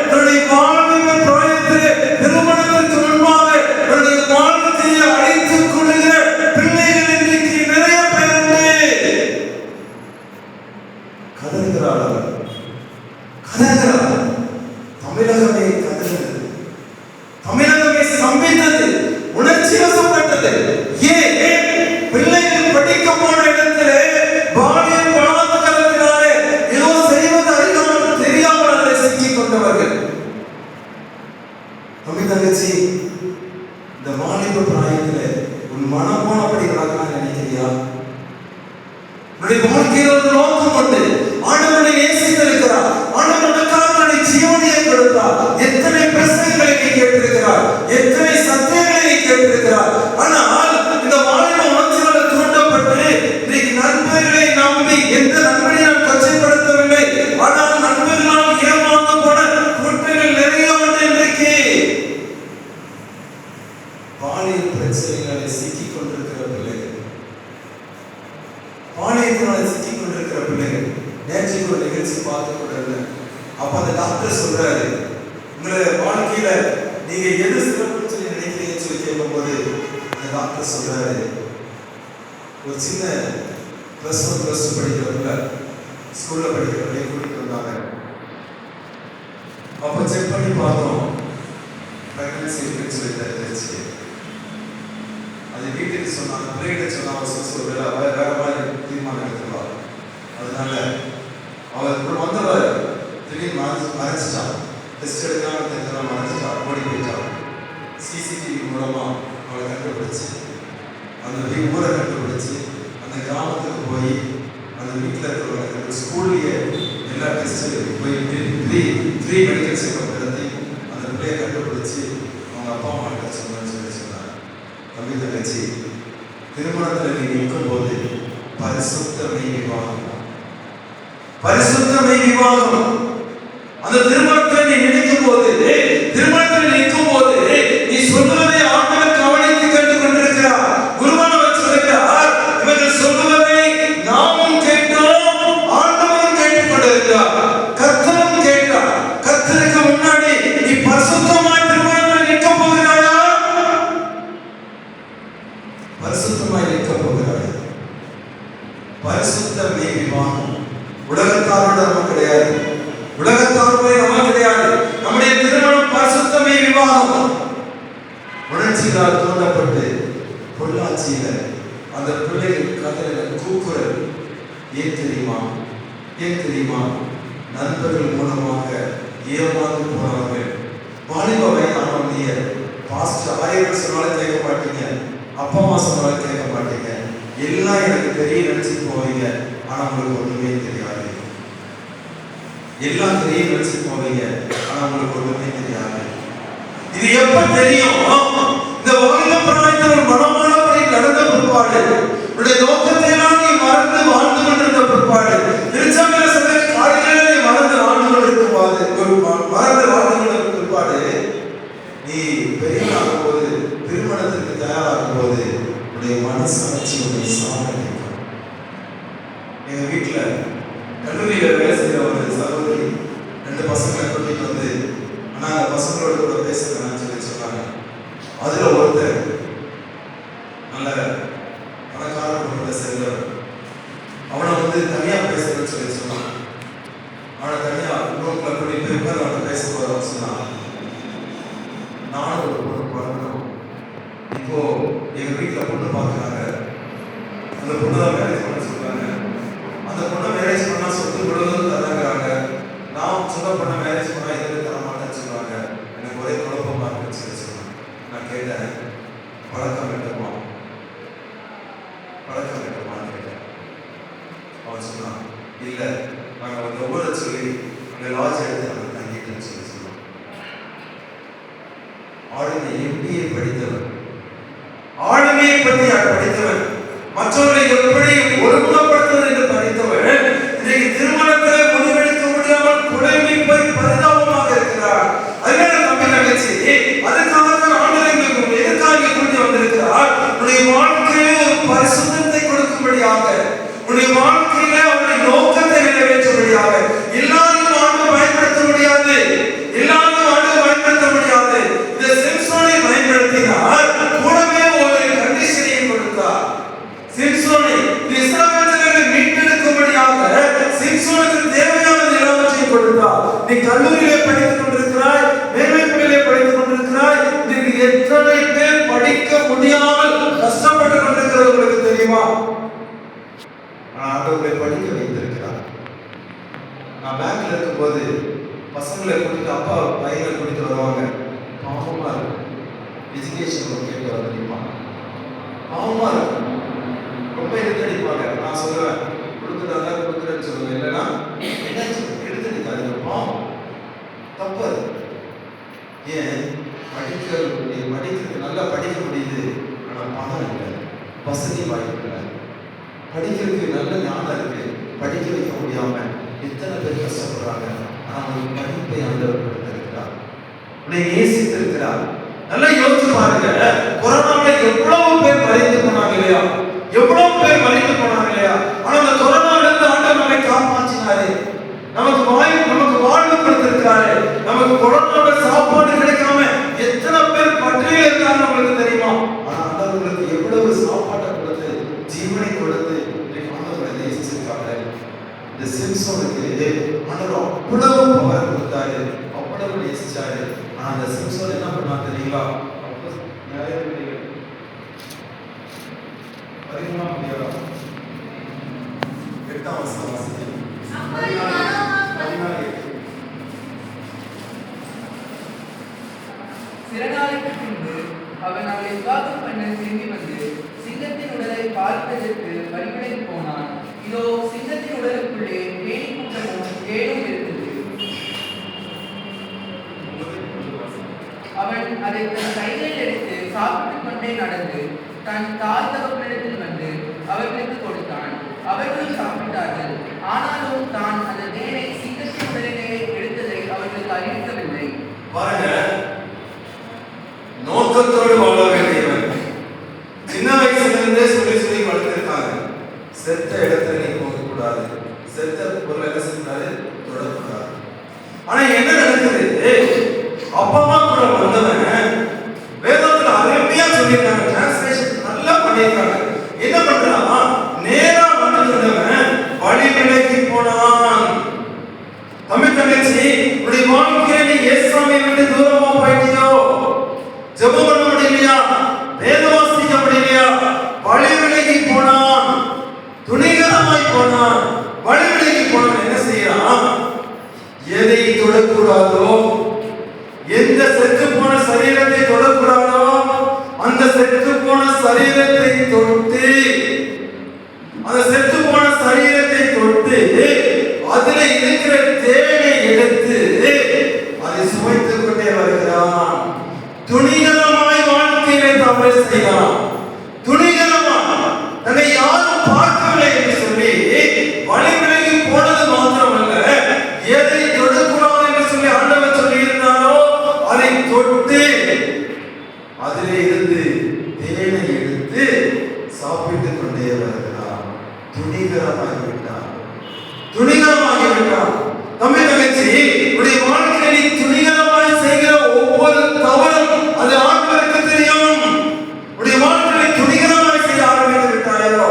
தன்னுடைய வாழ்வின் பிராயத்திலே திருமணத்திற்கு முன்பாக தன்னுடைய வாழ்க்கையை அழைத்துக் கொள்ளுகிற பிள்ளைகள் இன்றைக்கு நிறைய பேர் உண்டு. கதறுகிறார். தமிழகமே கதறுகிறது. தமிழகமே சம்பித்தது, உணர்ச்சி வசப்பட்டது. ஏன்? பிள்ளைகள் படிக்க போன இடத்திலே பாலியல் பலாத்காரத்தினாலே ஏதோ செய்வது அறியாமல் தெரியாமல் அதை சிக்கிக் கொண்டவர்கள். தமிழ் தங்கச்சி, இந்த வாலிப பிராயத்திலே உன் மனம் போனபடி நடக்கலாம் நினைக்கிறியா? உன்னுடைய வாழ்க்கையில் ஒரு நோக்கம் உண்டு. ஆண்டவரை நேசித்திருக்கிறார். ஆண்டவருக்காக தன்னுடைய ஜீவனையை கொடுத்தார். எத்தனை பிரசங்களை நீ கேட்டிருக்கிறார், எத்தனை சத்தியங்களை நீ கேட்டிருக்கிறார். ஆனால் இந்த வாலிப உணர்ச்சியால் தூண்டப்பட்டு இன்றைக்கு நண்பர்களை நம்பி, எந்த நண்பனை நான் கொச்சைப்படுத்தவில்லை, ஆனால் நண்பர்களால் ஏமாந்து போன குற்றங்கள் நிறைய உண்டு. இன்றைக்கு பாலியல் பிரச்சனைகளை சிக்கிக் கொண்டிருக்கிற பிள்ளைகள், பாலியத்தினால சிக்கிக் கொண்டிருக்கிற பிள்ளைகள். நேற்றைக்கு ஒரு நிகழ்ச்சி பார்த்து கொண்டிருந்தேன். அப்ப அந்த டாக்டர் சொல்றாரு, உங்களுடைய வாழ்க்கையில நீங்க எது சிறப்புன்னு சொல்லி நினைக்கிறீங்கன்னு சொல்லி கேட்கும்போது அந்த டாக்டர் சொல்றாரு, ஒரு சின்ன +1 +2 படிக்கிறவங்க ஸ்கூல்ல படிக்கிறவங்க கூட்டிட்டு வந்தாங்க. அப்ப செக் பண்ணி பார்த்தோம், பிரெக்னன்சி இருக்குன்னு சொல்லி தெரிஞ்சிருச்சு. அது வீட்டுக்கு சொன்னாங்க, பிள்ளைகிட்ட சொன்னாங்க, வேற மாதிரி தீர்மானம் எடுத்துருவாங்க. அதனால அவர் வந்தவர் திடீர்னு மறைச்சிட்டான். டெஸ்ட் எடுக்காம தெரிஞ்சவங்க மறைச்சிட்டான், ஓடி போயிட்டான். சிசிடிவி மூலமா அவளை கண்டுபிடிச்சு, அந்த ஊரை கண்டுபிடிச்சு, அந்த கிராமத்துக்கு போய் அந்த வீட்டில் இருக்கிறவங்க ஸ்கூல்லையே எல்லா டெஸ்ட்டு போய் த்ரீ மெடிக்கல் செக்அப் நடத்தி அந்த பிள்ளையை கண்டுபிடிச்சு அவங்க அப்பா அம்மா கிட்ட சொன்னாங்க. தம்பி தங்கச்சி, திருமணத்தில் நீ நிற்கும் போது பரிசுத்தமை விவாகம், பரிசுத்தமை விவாகம். அந்த திருமணத்தில் நீ நினைக்கும் போது, திருமணத்தில் நிற்கும் போது நீ சொல்லுவதை ஆண்டவர் கவனித்து கேட்டுக் கொண்டிருக்கிறார். குருவானவர் சொல்லுகிறார், இவர்கள் சொல்லுவதை நாமும் கேட்டோம், ஆண்டவரும் கேட்டுக் கொண்டிருக்கிறார், கர்த்தரும் கேட்டார். கர்த்தருக்கு முன்னாடி நீ பரிசுத்தமாய் திருமணத்தில் நிற்க போகிறாயா? பரிசுத்தமாய் நிற்க போகிறாயா? பரிசுத்த விவாகம் உலகத்தாரோட நம்ம கிடையாது, உலகத்தாரோட நம்ம கிடையாது. நம்முடைய திருமணம் பரிசுத்தமே விவாகம். உணர்ச்சிகளால் தூண்டப்பட்டு பொள்ளாச்சியில அந்த பிள்ளைகள் கதறின கூக்குரல் ஏன் தெரியுமா? ஏன் தெரியுமா? நண்பர்கள் மூலமாக ஏமாந்து போனவர்கள். வாலிப வயதானவங்க பாஸ்டர் 1000 சொன்னாலும் கேட்க மாட்டீங்க. அப்பா அம்மா சொன்னாலும் கேட்க மாட்டீங்க, எல்லாம் எனக்கு தெரியும் நினைச்சிட்டு போவீங்க. ஆனா உங்களுக்கு ஒண்ணுமே தெரியாது. எல்லாம் தெரியும் நினைச்சிட்டு போவீங்க, ஆனா உங்களுக்கு ஒண்ணுமே தெரியாது. இது எப்ப தெரியும்? இந்த வாலிப பிராயத்தில் ஒரு மனமானபடி நடந்த பிற்பாடு, உன்னுடைய நோக்கத்தை எல்லாம் நீ மறந்து வாழ்ந்து கொண்டிருந்த பிற்பாடு, திருச்சபையில சில காரியங்களை நீ மறந்து வாழ்ந்து கொண்டிருக்கும் பிற்பாடு, நீ பெரியவனாகும் போது, திருமணத்திற்கு தயாராகும் போது, உன்னுடைய மனசாட்சி உன்னை சாதனைக்கும். எங்க வீட்டுல கல்லூரியில வேலை செய்யற ஒரு சகோதரி 2 பசங்களை கூட்டிட்டு வந்து, ஆனா அந்த பசங்களோட கூட பேசுறேன்னு சொன்னாங்க. அதுல ஒருத்தர் நல்ல பணக்கார குடும்பத்தை சேர்ந்தவர். அவனை வந்து தனியா பேசுறேன்னு சொன்னான். அவனை தனியா ரூம்ல கூட்டிட்டு போய் உட்கார்ந்து அவனை பேச போறோம் சொன்னான். நானும் ஒரு பொண்ணு பார்க்கணும். இப்போ எங்க வீட்டுல பொண்ணு பார்க்கறாங்க. அந்த பொண்ணு தான் மேரேஜ் பண்ண சொல்றாங்க. அந்த பொண்ணை மேரேஜ் பண்ணா சொத்து முழுவதும் தராங்கிறாங்க. நான் சொந்த பொண்ணை மேரேஜ் பண்ணா எதுவும் தர மாட்டேன்னு சொல்றாங்க. எனக்கு ஒரே குழப்பமா இருக்குன்னு சொன்னாங்க. நான் கேட்டேன், பழக்கம் வேண்டுமா, பழக்கம் வேண்டுமான்னு கேட்டேன். அவன் சொன்னான், இல்ல நாங்க வந்து ஒவ்வொரு சொல்லி அங்க லாட்ஜ் எடுத்து நாங்கள் தங்கிட்டேன்னு சொன்னான். ஆளுமை எம்பிஏ படித்தவன், ஆளுமையை பற்றி படித்தவன், மற்றவர்களை எப்படி ஒருமுகப்படுத்துவது என்று படித்தவன், இன்றைக்கு திருமணத்தில் முடிவெடுக்க முடியாமல் குறைமைப்பை பரிதாபமாக இருக்கிறார். அதனால தம்பி நிகழ்ச்சி அதுக்காக ஆண்டவர்களுக்கு எதற்காக கூட்டி வந்திருக்கிறார்? உன்னுடைய வாழ்க்கையிலே ஒரு பரிசுத்தத்தை கொடுக்கும்படியாக, உன்னுடைய வாழ்க்கையிலே அவருடைய நோக்கத்தை நிறைவேற்றும்படியாக. எல்லாரும் ஆண்டு பயன்படுத்த முடியாது, எல்லாரும் ஆண்டு பயன்படுத்த முடியாது. இந்த சிம்சோனை பயன்படுத்தினார், கூடவே ஒரு கண்டிஷனையும் கொடுத்தார். சிம்சோனை இஸ்ரவேலர்களை மீட்டெடுக்கும்படியாக சிம்சோனுக்கு தேவையான எல்லாவற்றையும் கொடுத்தார். நீ கல்லூரியிலே படித்துக் கொண்டிருக்கிறாய், மேல்மைப்பள்ளியிலே படித்துக் கொண்டிருக்கிறாய். நீங்க எத்தனை பேர் படிக்க முடியாமல் கஷ்டப்பட்டு கொண்டிருக்கிறது உங்களுக்கு தெரியுமா? ஆண்டவரை படிக்க வைத்திருக்கிறார். நான் பேங்க்ல இருக்கும்போது பசங்களை கூட்டிட்டு அப்பா பையனை கூட்டிட்டு வருவாங்க. பாவமா இருக்கும். எஜுகேஷன் கேட்டு வர தெரியுமா? பாவமா இருக்கும். ரொம்ப எடுத்தடிப்பாங்க. நான் சொல்லுவேன், கொடுக்குறதா கொடுக்குறேன்னு சொல்லுவேன். இல்லைன்னா என்ன எடுத்துட்டு அது பாவம், தப்பு. ஏன் படிக்கிறது நல்லா படிக்க முடியுது, ஆனால் பணம் இல்லை, வசதி வாய்ப்பு இல்லை. படிக்கிறதுக்கு நல்ல ஞானம் இருக்கு, படிக்க வைக்க முடியாம எத்தனை பேர் கஷ்டப்படுறாங்க. ஆனால் படிப்பை ஆண்டவர் கொடுத்திருக்கிறார், உன்னை நேசித்திருக்கிறார். நல்லா யோசிச்சு பாருங்க. கொரோனாவில் எவ்வளவு பேர் மறைந்து போனாங்க இல்லையா? எவ்வளவு பேர் மறைந்து போனாங்க இல்லையா? ஆனா அந்த கொரோனாவிலிருந்து ஆண்டவர் நம்மை காப்பாற்றினாரு. நமக்கு வாழ்வு கொடுத்திருக்காரு. நமக்கு கொரோனாவில் சாப்பாடு கிடைக்காம எத்தனை பேர் பட்டினியில் இருக்காங்க நம்மளுக்கு தெரியுமா? ஆனா ஆண்டவர்களுக்கு எவ்வளவு சாப்பாட்டை கொடுத்து, ஜீவனை கொடுத்து ஆண்டவர்களை நேசிச்சிருக்காங்க. இந்த சிம்சோனுக்கு ஆண்டவர் அவ்வளவு பவர் கொடுத்தாரு, அவ்வளவு நேசிச்சாரு. ஆனா அந்த சிம்சோன் என்ன பண்ணா தெரியுங்களா? 8ஆம் வசனம் வாசிங்க. சில நாளைக்கு பின்பு அவன் அவளை விவாகம் பண்ண திரும்பி வந்து சிங்கத்தின் உடலை பார்ப்பதற்கு வழிபடைக்கு போனான். இதோ சிங்கத்தின் உடலுக்குள்ளே தேனி கூட்டமும் தேனும் இருந்தது. அவன் அதை தன் கைகளில் எடுத்து சாப்பிட்டுக் கொண்டே நடந்து தன் தாய் தகப்பனிடத்தில் வந்து அவர்களுக்கு கொடுத்தான். அவர்களும் சாப்பிட்டார்கள். ஆனாலும் தான் அந்த தேனை சிங்கத்தின் உடலிலே எடுத்ததை அவர்களுக்கு அறிவிக்கவில்லை. பாருங்க, நோக்கத்தோடு வாழ வேண்டியவன். சின்ன வயசுலேருந்தே சொல்லி வளர்த்திருக்காங்க, செத்த இடத்துல நீ போகக்கூடாது, செத்த பொருள் என்ன செய்யக்கூடாது, தொடக்கூடாது. ஆனா என்ன நடக்குது? அப்பா அம்மா கூட வந்தவன் வேதத்துல அருமையா சொல்லியிருக்காங்க, டிரான்ஸ்லேஷன் நல்லா பண்ணியிருக்காங்க. என்ன பண்றான்? நேரா வந்துட்டவன் வழி விலகி போனான். தமிழ் தங்கச்சி, உடைய வாழ்க்கையை நீ ஏசாமியை விட்டு தூரமா போயிட்டியோ, ஜெபம் பண்ண முடியலையா, வேத வாசிக்க முடியலையா, வழி விலகி போனான், துணிகரமாய் போனான். வழி விலகி போனான். என்ன செய்யறான்? எதை தொடக்கூடாதோ, எந்த செத்து போன சரீரத்தை தொடக்கூடாதோ அந்த செத்து போன சரீரம் மாத்திரமே செய்தான். துணிகரமா தன்னை யாரும் பார்க்கவில்லை என்று சொல்லி வழிவிலகி போனது மாத்திரமல்ல, எதை தொடக்கூடாது என்று சொல்லி ஆண்டவர் சொல்லி இருந்தாரோ அதை தொட்டு அதிலே இருந்து தேனை எடுத்து சாப்பிட்டுக் கொண்டே வருகிறார். துணிகரமாகிவிட்டார். தம்பி தங்கச்சி, உடைய வாழ்க்கையில் துணிகரமாய் செய்கிற ஒவ்வொரு தவறும் அது ஆண்டவருக்கு தெரியும். உடைய வாழ்க்கையை துணிகரமாய் செய்ய ஆரம்பித்து விட்டாயோ,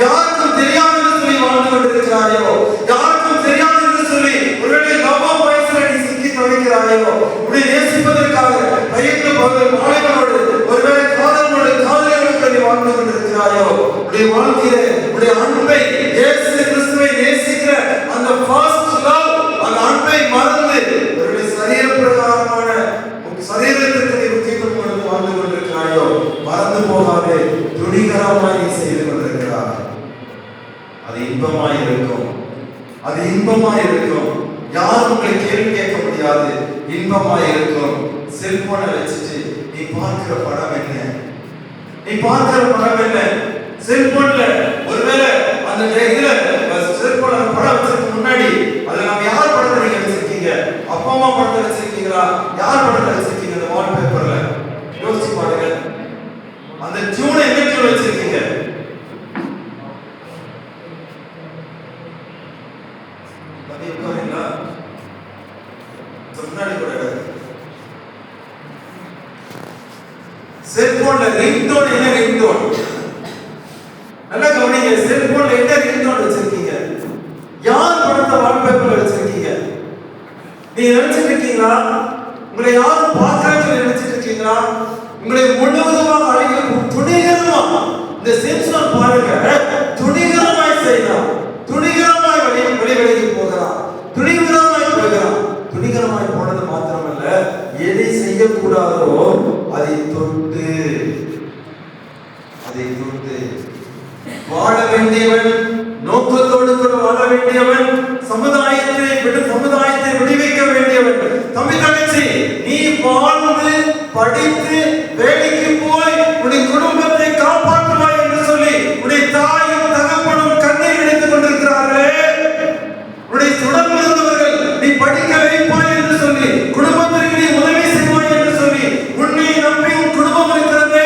யாருக்கும் தெரியாது என்று சொல்லி வாழ்ந்து கொண்டிருக்கிறாயோ, யாருக்கும் தெரியாது என்று சொல்லி ஒருவேளை லவ்வா வயசுல நீ சிக்கி தவிக்கிறாயோ, உடைய நேசிப்பதற்காக பயந்து மாணவனோடு ஒருவேளை காதலியோடு நீ வாழ்ந்து கொண்டிருக்கிறாயோ, உடைய வாழ்க்கையிலே உடைய அன்பை இயேசு கிறிஸ்துவை நேசிக்கிற அந்த ஃபர்ஸ்ட் லவ், அந்த அன்பை மறந்து ஒருவேளை சரீர பிரகாரமான சரீரத்திற்கு நீ முக்கியத்துவம் கொடுத்து வாழ்ந்து கொண்டிருக்கிறாயோ, மறந்து போகாதே, துணிகரமாய் நீ செய்து கொண்டிருக்கிறாய். அது இன்பமாய் இருக்கும். யாரும் உங்களை கேள்வி கேட்க முடியாது. இன்பமாய் இருக்கும். செல்போனை வச்சுட்டு நீ பார்க்கிற படம் என்ன? செல்போன்ல ஒருவேளை அந்த இதுல செல்போன்ல படம் வச்சிருக்க முன்னாடி அதுல நம்ம யார் படத்தை நீங்க வச்சிருக்கீங்க? அப்பா அம்மா படத்தை வச்சிருக்கீங்களா? யார் படத்தை வச்சிருக்கீங்க? அந்த வால்பேப்பர்ல யோசிச்சு பாருங்க. அந்த டியூனை எங்க டியூன் வச்சிருக்கீங்க? பதிவு உட்காருங்களா? முன்னாடி கூட செல்போன்ல ரிங்டோன் என்ன ரிங்டோன்? நல்லா கவனிங்க. செல்போன்ல என்ன ரிங்டோன் வச்சிருக்கீங்க? யார் படத்தை வால்பேப்பர்ல வச்சிருக்கீங்க? நீங்க நினைச்சிட்டு இருக்கீங்களா உங்களை யாரும் பார்க்கறாங்கன்னு நினைச்சிட்டு இருக்கீங்களா? உங்களை முழுவதுமாக அழிக்க துணிகரமா இந்த சென்சார் பாருங்க, துணிகரமாய் செய்யலாம், துணிகரமாய் வெளிவெளிக்கு போகலாம், துணிகரமாய் போனது மாத்திரமல்ல, எதை செய்யக்கூடாதோ அதை தொட்டு வாழ வேண்டியவன், நோக்கத்தோடு கூட வாழ வேண்டியவன், சமுதாயத்தை விடுவிக்க வேண்டியவன். தம்பி தங்கச்சி, நீ வாழ்ந்து படித்து வேலைக்கு போய் உன்னுடைய குடும்பத்தை காப்பாற்றுவாய் என்று சொல்லி உன்னுடைய தாயும் தகப்பனும் கண்ணீர் எடுத்துக் கொண்டிருக்கிறார்களே, உன்னுடைய சுடம் இருந்தவர்கள் நீ படிக்க வைப்பாய் என்று சொல்லி, குடும்பத்திற்கு நீ உதவி செய்வாய் என்று சொல்லி உன்னை நம்பி உன் குடும்பம் இருக்கிறது.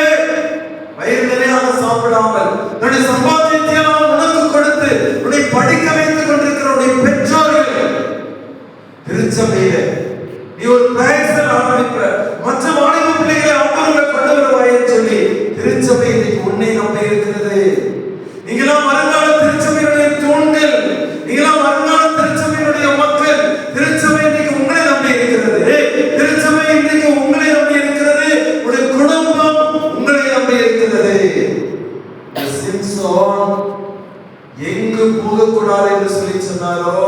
வயிறு நிறையாக சாப்பிடாமல் தன்னுடைய சம்பாத்தியத்தை உனக்கு கொடுத்து உன்னை படிக்க வைத்துக் கொண்டிருக்கிற உன்னுடைய பெற்றோர்கள் திருச்சபையில நீ ஒரு பிரயாசம் ஆரம்பிக்கிற மற்ற வாலிப பிள்ளைகளை ஆண்டவரை கொண்டு வருவாய் சொல்லி திருச்சபை இன்னைக்கு உன்னை நம்பி இருக்கிறது. நீங்களாம் வருங்கால திருச்சபையுடைய தூண்கள், நீங்களாம் வருங்கால திருச்சபையுடைய மக்கள். திருச்சபை இன்னைக்கு உங்களை நம்பி இருக்கிறது. திருச்சபை இன்னைக்கு உங்களை நம்பி இருக்கிறது. உடைய குடும்பம் உங்களை நம்பி இருக்கிறது. சிம்சோன் எங்கு போகக்கூடாது என்று சொல்லி சொன்னாரோ,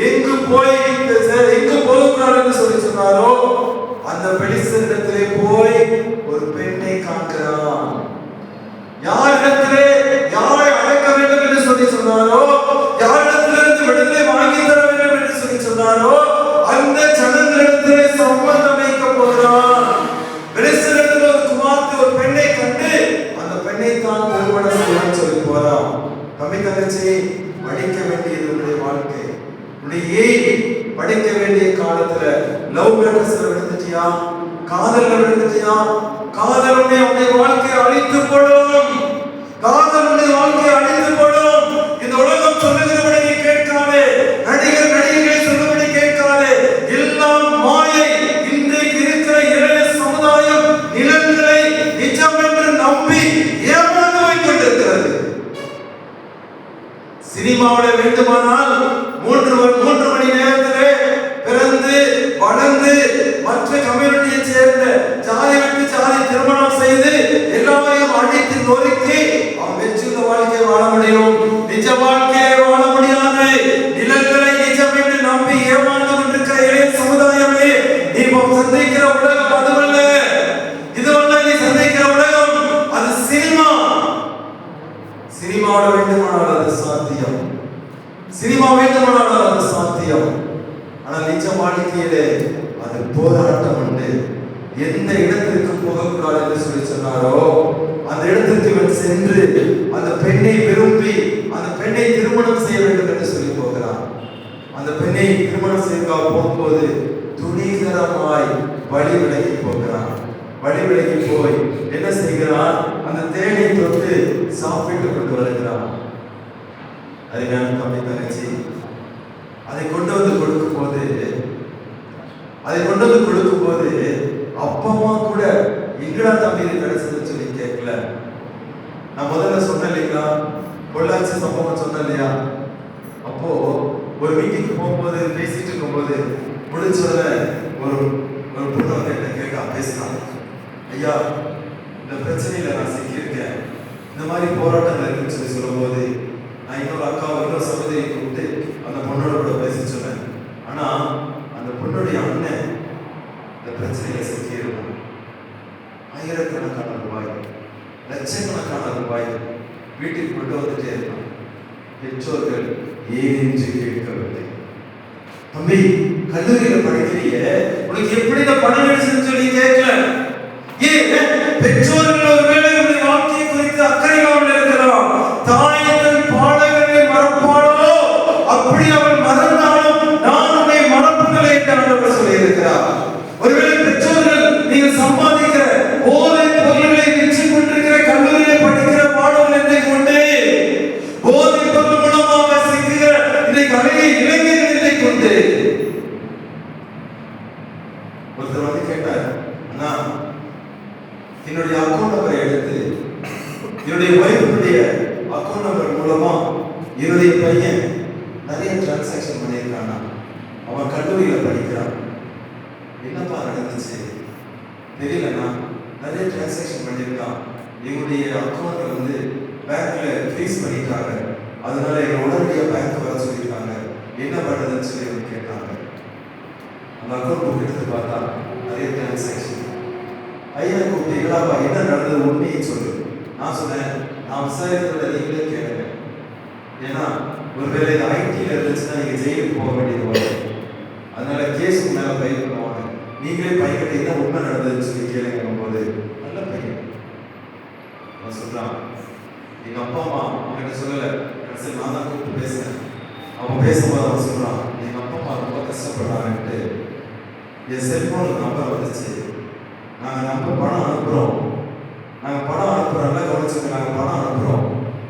எங்கு போகக்கூடாது என்று சொல்லி சொன்னாரோ, அந்த பெலிஸ்தரிடத்திலே போய் ஒரு பெண்ணை காண்கிறான். யாரிடத்திலே யாரை அழைக்க வேண்டும் என்று சொல்லி சொன்னாரோ, யாரிடத்திலிருந்து விடுதலை வாங்கி தர வேண்டும் என்று சொல்லி சொன்னாரோ, அந்த ஜனங்களிடத்திலே சம்பந்தம் வைக்க போகிறான். பெலிஸ்தரிடத்தில் ஒரு குமார்த்தி ஒரு பெண்ணை கண்டு அந்த பெண்ணை தான் திருமணம் செய்ய சொல்லி போறான். தம்பி தங்கச்சி, படிக்க வேண்டியது உன்னுடைய வாழ்க்கை. படிக்க வேண்டிய காலத்துல லவ் மேட்டர்ஸ்ல விழுந்துட்டியா, காதல்ல விழுந்துட்டியா, காதலுடைய உன்னுடைய வாழ்க்கையை அழித்து போடும். இந்த உலகம் சொல்லுகிறபடி நீ கேட்காதே, நடிகர்களை சொல்லும்படி கேட்காதே. எல்லாம் மாயை. இன்றைக்கு இருக்கிற இளைய சமுதாயம் நிலங்களை நிஜம் என்று நம்பி ஏமாந்து வைத்திருக்கிறது. சினிமாவில் வேண்டுமானால் 3 மணி நேரத்திலே பிறந்து வளர்ந்து மற்ற கம்யூனிட்டியை சேர்ந்த ஜாதி விட்டு ஜாதி திருமணம் செய்து எல்லாரையும் அடித்து நொறுக்கி அவன் வெற்றியுள்ள வாழ்க்கையை வாழ முடியும். நிஜ வாழ்க்கையை வாழ முடியாது. நிலங்களை நிஜம் என்று நம்பி ஏமாந்து கொண்டிருக்கிற இளைய சமுதாயமே, நீ சந்திக்கிற உலகம் அதுவல்ல. இதுவல்ல நீ சந்திக்கிற உலகம். அது சினிமாவோட வேண்டுமானால் அது சாத்தியம். ஆனால் நிஜ வாழ்க்கையிலே அது போராட்டம் உண்டு. எந்த இடத்திற்கு போகக்கூடாது என்று சொல்லி சொன்னார் திருமணம் செய்ய போகும்போது துணிகரமாய் வழி விலகி போகிறான். வழி விலகி போய் என்ன செய்கிறான்? அந்த தேனை தொட்டு சாப்பிட்டு கொண்டு வருகிறான். அருமையான தம்பி தங்கச்சி, அதை கொண்டு வந்து கொடுக்கும் போது அப்பமா கூட எங்கடா தம்பி இது கிடைச்சதுன்னு சொல்லி கேட்கல. நான் முதல்ல சொன்னேன் இல்லைங்களா, பொள்ளாச்சி சம்பவம் சொன்னேன் இல்லையா? அப்போ ஒரு வீட்டுக்கு போகும்போது பேசிட்டு இருக்கும்போது முடிச்சோட ஒரு பொண்ணு வந்து என்ன கேட்க பேசினான். ஐயா, இந்த பிரச்சனையில நான் சிக்கியிருக்கேன், இந்த மாதிரி போராட்டங்கள் இருக்குன்னு சொல்லி சொல்லும்போது நான் இன்னொரு அக்காவை இன்னொரு சகோதரியை கூப்பிட்டு அந்த பொண்ணோட கூட பேசி சொன்னேன். ஆனா அந்த பொண்ணுடைய அண்ணன் இந்த பிரச்சனையில சிக்கியிருக்கும். ஆயிரக்கணக்கான ரூபாய், லட்சக்கணக்கான ரூபாய் வீட்டுக்கு கொண்டு வந்துட்டே இருக்கான். பெற்றோர்கள் ஏனென்று கேட்கவில்லை. தம்பி, கல்லூரியில படிக்கிறீங்க, உனக்கு எப்படி இந்த பணம் கிடைச்சுன்னு சொல்லி கேட்கல. பெற்றோர்கள் ஒருவேளை உடைய வாழ்க்கையை குறித்து அக்கறை இல்லாமல் இருக்கலாம். தாயத்தின் பாடங்களை மறப்பாளோ, அப்படி அவள் மறந்தாலும் நான் உன்னை மறப்பதில்லை என்று ஆண்டவர் சொல்லி இருக்கிறார். ஒருவேளை பெற்றோர்கள் நீங்கள் சம்பாதிக்கிற போதை பொருள்களை விற்று கொண்டிருக்கிற கல்லூரியில படிக்கிற மாணவர்களை கொண்டு போதை பொருள் மூலமாக சிக்குகிற இன்றைக்கு அழகிய இளைஞர்களை கொண்டு ஒருத்தர் வந்து கேட்டார், அண்ணா என்னுடைய அக்கௌண்ட் நம்பரை எடுத்து என்னுடைய ஒய்ஃபுடைய அக்கௌண்ட் நம்பர் மூலமா என்னுடைய பையன் நிறைய டிரான்சாக்ஷன் பண்ணியிருக்கானா, அவன் கல்லூரியில படிக்கிறான், என்னப்பா நடந்துச்சு தெரியலண்ணா, நிறைய டிரான்சாக்ஷன் பண்ணியிருக்கான், எங்களுடைய அக்கௌண்ட்டை வந்து பேங்க்ல ஃப்ரீஸ் பண்ணிட்டாங்க, அதனால எங்களை உடனடியாக பேங்க் வர சொல்லியிருக்காங்க, என்ன பண்ணுறதுன்னு சொல்லி அவங்க கேட்டாங்க. அந்த அக்கௌண்ட் புக் எடுத்து பார்த்தா நிறைய டிரான்சாக்ஷன். ஐயா கூப்பிட்டு, எங்கடாப்பா என்ன நடந்தது உண்மையை சொல்லு. நான் சொன்னேன், நான் விசாரிக்கிறத நீங்களே கேளுங்க, ஏன்னா ஒருவேளை இது ஐடியில் இருந்துச்சுன்னா நீங்கள் ஜெயிலுக்கு போக வேண்டியது வரும், அதனால கேஸுக்கு மேலே பயிர் பண்ணுவாங்க, நீங்களே பையன் என்ன உண்மை நடந்ததுன்னு சொல்லி கேளுங்க போது நல்ல பையன் அவன் சொல்றான், எங்க அப்பா அம்மா அவன்கிட்ட சொல்லலை, கடைசியில் நான் தான் கூப்பிட்டு பேசுறேன். அவன் பேசும்போது அவன் சொல்றான், எங்க அப்பா அம்மா ரொம்ப கஷ்டப்படுறாங்கன்ட்டு என் செல்போனுக்கு நம்பர் வந்துச்சு, நாங்கள் பணம் அனுப்புகிறோம், நல்லா கவனிச்சுங்க, நாங்கள் பணம் அனுப்புகிறோம்,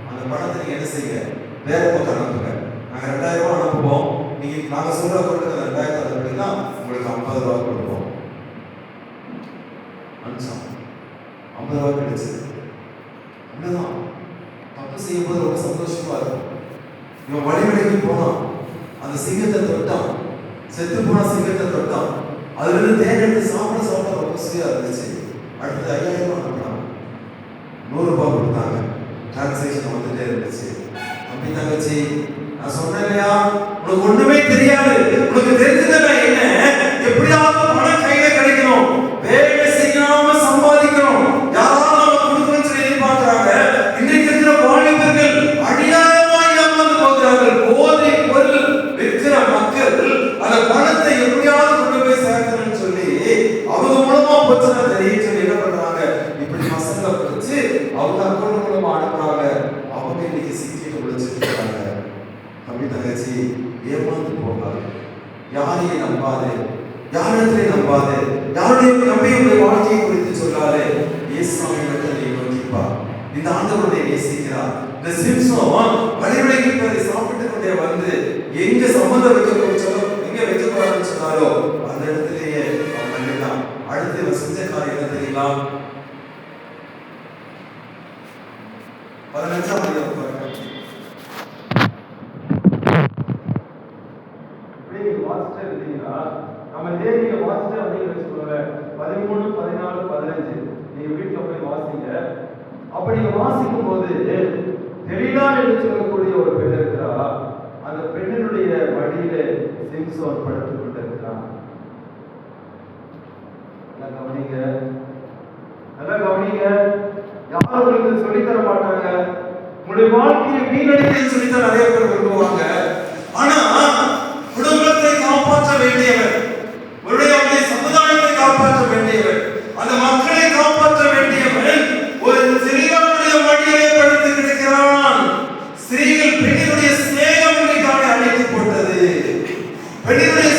அந்த பணத்தை நீங்கள் என்ன செய்யுங்க, வேற பக்கம் அனுப்புங்க, நாங்கள் 2000 ரூபா அனுப்புவோம், நீங்கள் நாங்கள் சொல்கிற கொண்டு 2000 அனுப்புனீங்கன்னா உங்களுக்கு 50 ரூபா கொடுப்போம். அனுப்பிச்சோம், 50 ரூபா கிடைச்சது. அவ்வளோதான். தப்பு செய்யும்போது ரொம்ப சந்தோஷமா இருக்கும். இவன் வழிவடைக்கு போனான், அந்த சிங்கத்தை தொட்டான், செத்து போன சிங்கத்தை தொட்டான், அதுல இருந்து தேன் எடுத்து சாப்பிட ரொம்ப சுவையா இருந்துச்சு. அடுத்து 5000 ரூபாய் அனுப்பினான், 100 ரூபாய் கொடுத்தாங்க, டிரான்சாக்ஷன் வந்துட்டே இருந்துச்சு. தம்பி தங்கச்சி, நான் சொன்னேன் இல்லையா, உனக்கு ஒண்ணுமே தெரியாது, உனக்கு தெரிஞ்சதுன்னா என்ன, எப்படியாவது பணம் கையில கிடைக்கணும், வேலை செய்யாம சம்பாதிக்கணும், யாராவது நம்ம கொடுக்கணும்னு சொல்லி எதிர்பார்க்கிறாங்க. இன்னைக்கு இருக்கிற வாலிபர்கள் அநியாயமா ஏமாந்து போகிறார்கள். போதை பொருள் விற்கிற மக்கள் அந்த பணத்தை எப்படியாவது கொண்டு போய் சேர்க்கணும்னு சொல்லி அவங்க மூலமா பிரச்சனை தெரியும் சொல்லி என்ன பண்றாங்க, இப்படி பசங்களை பிடிச்சு அவங்க அக்கௌண்ட் மூலமா அனுப்புறாங்க. அவங்க இன்னைக்கு சிக்கிட்டு விழிச்சிட்டு இருக்காங்க. தம்பி தங்கச்சி, ஏமாந்து போகாது, யாரையும் நம்பாது, யாரிடத்திலையும் நம்பாது, யாருடைய நம்பியுடைய வாழ்க்கையை குறித்து சொல்லாது, இயேசுவை மட்டும் நீ நோக்கிப்பா. இந்த ஆண்டவருடைய நேசிக்கிறார். இந்த சிம்சோன் வழிவிலகி போய் சாப்பிட்டு கொண்டே வந்து எங்க சம்பந்தம் வைக்க போச்சோ, எங்க வைக்க போறான்னு சொன்னாரோ அந்த இடத்திலேயே அவன் வந்துட்டான். அடுத்து இவன் செஞ்ச காரியம் என்ன தெரியுமா? 15ஆம் அதிகாரம் பாருங்க. வாசிட்டே இருந்தீங்கன்னா நம்ம தேதியை வாசிட்டே வந்தீங்கன்னு வச்சுக்கோங்க, 13, 14, 15 நீங்க வீட்டுல போய் வாசிங்க. அப்ப நீங்க வாசிக்கும் போது தெளிவா என்று சொல்லக்கூடிய ஒரு பெண் இருக்கிறா. அந்த பெண்ணினுடைய மடியில சிம்சோன் படுத்துக் கொண்டிருக்கிறான். நல்லா கவனிங்க. யாரும் உங்களுக்கு சொல்லித்தர மாட்டாங்க. உங்களுடைய வாழ்க்கையை வீணடிக்க சொல்லித்தான் நிறைய பேர் விரும்புவாங்க. ஆனா குடும்பத்தை காப்பாற்ற வேண்டியவர், உங்களுடைய சமுதாயத்தை காப்பாற்ற வேண்டியவர், அந்த மக்களை காப்பாற்ற வேண்டியவர் ஒரு சிறியவனுடைய மடியிலே படுத்து கிடக்கிறான். ஸ்திரீகள் பெண்ணினுடைய சிநேகம் அழைத்து போட்டது. பெண்ணினுடைய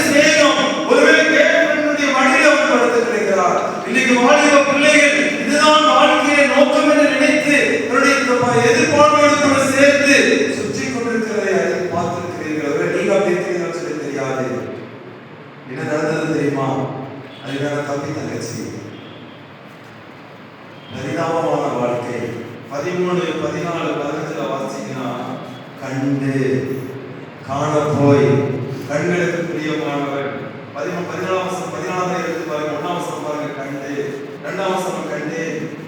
எதிர்பார்ப்போடு கூட சேர்த்து சுற்றி கொண்டிருக்கிறதை பார்த்திருக்கிறீர்கள். ஒருவேளை நீங்க அப்படி இருக்கிறீங்கன்னு சொல்லி தெரியாது. என்ன நடந்தது தெரியுமா? அதுக்கான தம்பி தங்கச்சி பரிதாபமான வாழ்க்கை. 13, 14, 15 வாசிங்கன்னா கண்டு காண போய் கண்களுக்கு பிரியமானவர். 14 எடுத்து பாருங்க. 1 வசனம் பாருங்க, கண்டு. 2 வசனம் கண்டு.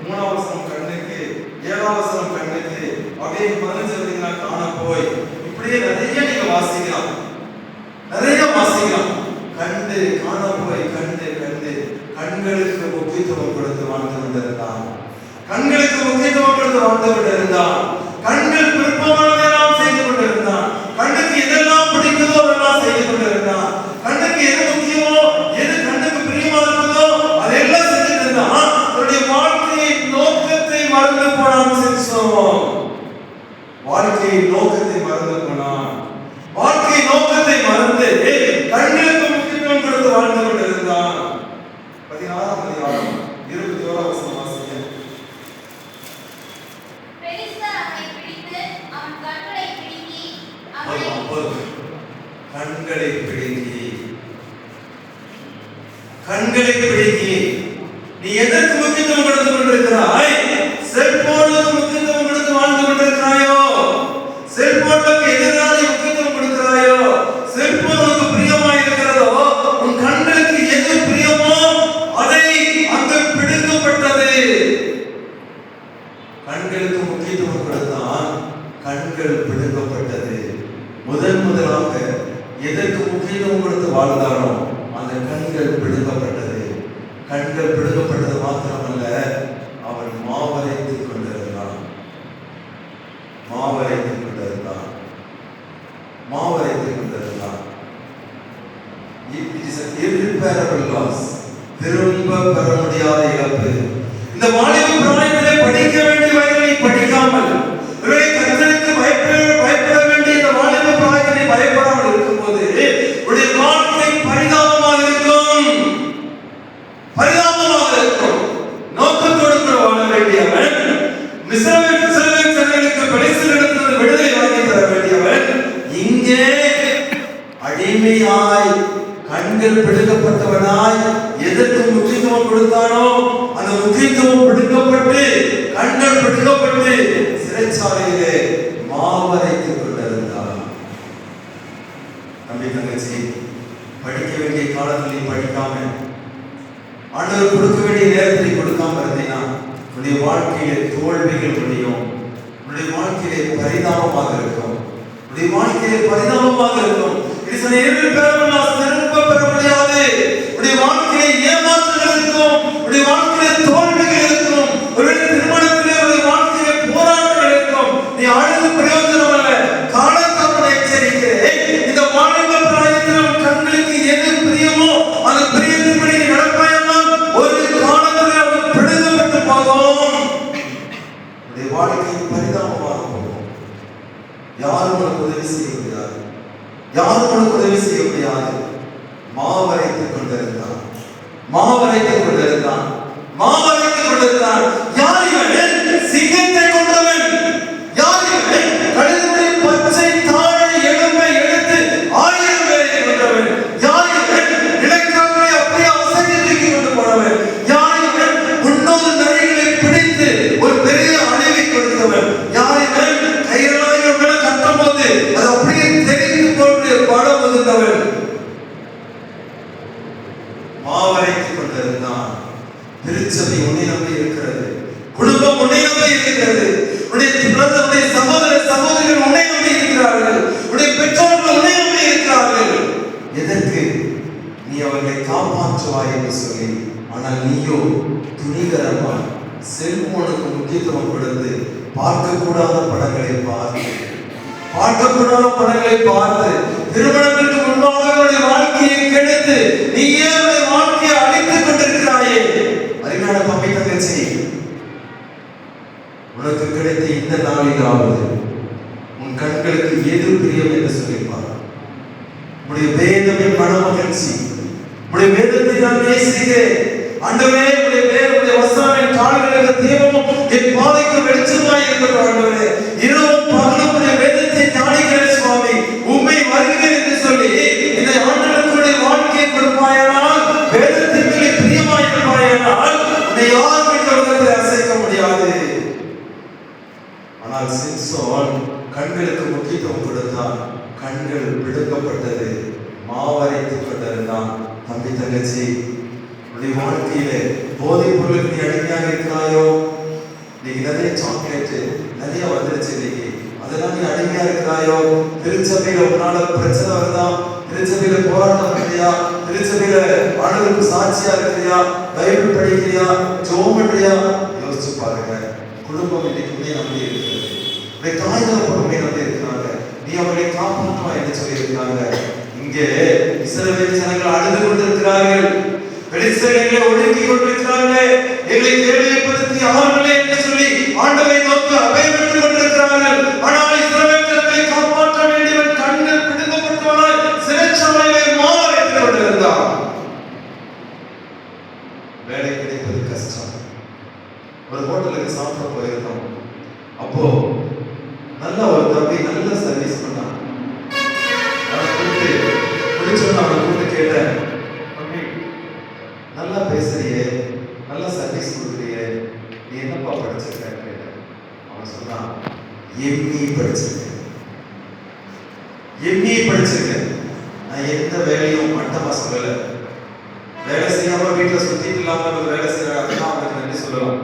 3 வசனம் கண்ணுக்கு. 7 வசனம் கண்ணுக்கு. அப்படியே 15 காண போய். இப்படியே நிறைய நீங்க வாசிக்கலாம், நிறைய வாசிக்கலாம். கண்டு காண போய் கண்டு கண்டு கண்களுக்கு முக்கியத்துவம் கொடுத்து வாழ்ந்து கொண்டிருந்தான். கண்களுக்கு முக்கியத்துவம் கொடுத்து வாழ்ந்து கொண்டிருந்தான். கண்கள் விருப்பமானதெல்லாம் செய்து கொண்டிருந்தான். கண்ணுக்கு எதெல்லாம் பிடிக்குதோ அதெல்லாம் செய்து கொண்டிருந்தான். கண்ணுக்கு எது முக்கியமோ, எது கண்ணுக்கு பிரியமா இருக்குதோ அதெல்லாம் செஞ்சுட்டு இருந்தான். அவருடைய வாழ்க்கையின் நோக்கத்தை மறந்து போனான். சொல்லுவோம், வாழ்க்கையின் நோக்கத்தை மறந்து போனான். வாழ்க்கை நோக்கத்தை மறந்து கண்களுக்கு முக்கியத்துவம் கொடுத்து வாழ்ந்து கொண்டிருந்தான். 16ஆம் அதிகாரம் 21ஆம் வசனம் வாசிங்க. பெலிஸ்தர் அவனை பிடித்து அவன் கண்களை பிடுங்கி கண்களை பிடுங்கி நீ எதற்கு முக்கியத்துவம் கொடுத்து கொண்டிருக்கிறாய்? செல்போனுக்கு முக்கியத்துவம் கொடுத்து வாழ்ந்து கொண்டிருக்கிறாயோ? செல்போனுக்கு எதிராக முக்கியத்துவம் கொடுக்கிறாயோ? செல்போனுக்கு பிரியமா இருக்கிறதோ? உன் கண்களுக்கு எது பிரியமோ அதை அங்கு பிடுங்கப்பட்டது. கண்களுக்கு முக்கியத்துவம் கொடுத்தான், கண்கள் பிடுங்கப்பட்டது. முதலாக எதற்கு முக்கியத்துவம் கொடுத்து வாழ்ந்தானோ அந்த கண்கள் பிடுங்கப்பட்டது. கண்கள் பிடுங்கப்பட்டது மாத்திரமல்ல, அவன் மாவரைத்துக் கொண்டிருந்தான். திரும்ப பெற முடியாத இழப்பு. இந்த வாலிப பிராயத்திலே படிக்க வேண்டிய வயதிலே படிக்காமல், கர்த்தருக்கு பயப்பட வேண்டிய இந்த வாலிப பிராயத்திலே பயப்படாமல் இருக்கும்போது உடைய வாழ்க்கை பரிதாபமாக இருக்கும். நோக்கத்தோடு கூட வாழ வேண்டியவன், இஸ்ரவேல் ஜனங்களுக்கு பலிஸ்தீனிடத்திலிருந்து விடுதலை வாங்கி தர வேண்டியவன், இங்கே அடிமையாய் கண்கள் பிடுங்கப்பட்டவனாய் எதற்கு முக்கியத்துவம் கொடுத்தானோ அந்த முக்கியத்துவம் பிடுங்கப்பட்டு கண்கள் பிடுங்கப்பட்டு சிறைச்சாலையிலே மாவரைத்துக் கொண்டிருந்தான். தம்பி தங்கச்சி, படிக்க வேண்டிய காலத்தில் படிக்காம, ஆண்டவர் கொடுக்க வேண்டிய நேரத்தில் கொடுக்காம இருந்தீங்கன்னா உன்னுடைய வாழ்க்கையிலே தோல்விகள் முடியும். உன்னுடைய வாழ்க்கையிலே பரிதாபமாக இருக்கும். உன்னுடைய வாழ்க்கையிலே பரிதாபமாக இருக்கும். திரும்ப பெற முடியாது. உடைய வாழ்க்கையை ஏமாற்றங்கள் இருக்கும். உடைய வாழ்க்கையிலே தோல்விகள் இருக்கும். ஒருவேளை திருமணத்திலே உடைய வாழ்க்கையிலே போராட்டங்கள் இருக்கும். நீ அழுது பிரயோஜனம் அல்ல. காலத்தால் எச்சரிக்கிறேன். இந்த வாலிப பிராயத்தில் கண்களுக்கு எது பிரியமோ அந்த பிரியத்தின்படி நடப்பாயெல்லாம் ஒரு காலத்திலே அவர் பிடுங்கப்பட்டு போகும். உடைய வாழ்க்கை பரிதாபமாக போகும். யாரும் உனக்கு உதவி செய்ய முடியாது. மாவரைத்துக் கொண்டிருந்தான். யார் இவன்? சிங்கத்தை கொண்டவன். யார் இவன்? கழுதை பச்சை தாழை எலும்பை எடுத்து 1000 பேரை கொண்டவன். யார் இவன்? இலக்காவை அப்படியே அசைத்து தூக்கி கொண்டு போனவன். யார் இவன்? 300 நரிகளை பிடித்து ஒரு பெரிய அழிவை கொடுத்தவன். யார் இவன்? கைகளாக கட்டும் போது அது அப்படியே தெரிந்து கொண்டு படம் வந்தவன். மாவரைத்துக் கொண்டிருந்தான். திருச்சபை உன்னை நம்பி இருக்கிறது. குடும்பம் உன்னை நம்பி இருக்கிறது. உன்னுடைய சகோதரர்கள் உன்னை நம்பி இருக்கிறார்கள். உன்னுடைய பெற்றோர்கள் உன்னை நம்பி இருக்கிறார்கள். எதற்கு? நீ அவர்களை காப்பாற்றுவாய் என்று சொல்லி. ஆனால் நீயோ துணிகரமாய் செல்போனுக்கு முக்கியத்துவம் கொடுத்து பார்க்கக்கூடாத படங்களை பார்த்து திருமணத்திற்கு முன்பாக வாழ்க்கையை கெடுத்து நீயே வாழ்க்கையை அழித்துக் கொண்டிருக்கிறாயே. அறிஞான தம்பி தங்கச்சி, உனக்கு கிடைத்த இந்த நாளிலாவது உன் கண்களுக்கு எது பிரியம் என்று சொல்லிப்பார். உடைய வேதமே மன மகிழ்ச்சி. உடைய வேதத்தை நான் நேசிக்கிறேன். ஆண்டவரே, உடைய வசனம் என் கால்களுக்கு தீபமும் என் பாதைக்கு வெளிச்சமாய் இருக்கிறது. ஆண்டவரே, சிம்சோன் கண்களுக்கு முக்கியத்துவம் கொடுத்தான். கண்கள் பிடுங்கப்பட்டது. மாவரைத்துக் கொண்டிருந்தான். தம்பி தங்கச்சி, உன்னுடைய வாழ்க்கையிலே போதைப் பொருளுக்கு நீ அடிமையாக இருக்கிறாயோ? இன்னைக்கு நிறைய சாக்லேட் நிறைய வந்துருச்சு. இன்னைக்கு அதெல்லாம் நீ அடிமையா இருக்கிறாயோ? திருச்சபையில உன்னால பிரச்சனை வருதா? திருச்சபையில போராட்டம் இல்லையா? திருச்சபையில ஆண்டவருக்கு சாட்சியா இருக்கிறியா? பைபிள் படிக்கிறியா? ஜெபம் பண்றியா? யோசிச்சு பாருங்க. குடும்பம் இன்னைக்குமே நம்பி இருக்கிறது. உடைய தாய் தகப்பனுமே நம்பி இருக்கிறாங்க. நீ அவர்களை காப்பாற்றுவா என்று சொல்லி இருக்கிறாங்க. இங்கே இஸ்ரவேல் ஜனங்கள் அழுது கொண்டிருக்கிறார்கள். பெலிஸ்தர்களை ஒடுக்கி கொண்டிருக்கிறார்கள். எங்களை கேள்விப்படுத்தி அவர்களே என்று சொல்லி ஆண்டவரை நோக்கி அபயம் பெற்றுக் கொண்டிருக்கிறார்கள். ஆனால் இஸ்ரவேல் ஜனங்களை காப்பாற்ற வேண்டியவன் கண்கள் பிடுங்கப்பட்டவனாய் சிறைச்சாலையிலே மாவரைத்துக் கொண்டிருந்தான். வேலை கிடைப்பது கஷ்டம். ஒரு ஹோட்டலுக்கு சாப்பிட போயிருந்தோம். அப்போ நல்ல ஒரு தம்பி நல்ல சர்வீஸ் பண்ணான். அவனை கூப்பிட்டு கேட்டேன், நல்லா பேசுறியே, நல்லா சர்வீஸ் கொடுக்குறியே, நீ என்னப்பா படிச்சிருக்க கேட்டேன். அவன் சொன்னான், எம்இ படிச்சிருக்கேன். எம்இ படிச்சிருக்கேன். நான் எந்த வேலையும் மட்டமா சொல்லல. வேலை செய்யாம வீட்டுல சுத்திட்டு இல்லாம வேலை செய்யறாங்க அவனுக்கு நன்றி சொல்லலாம்.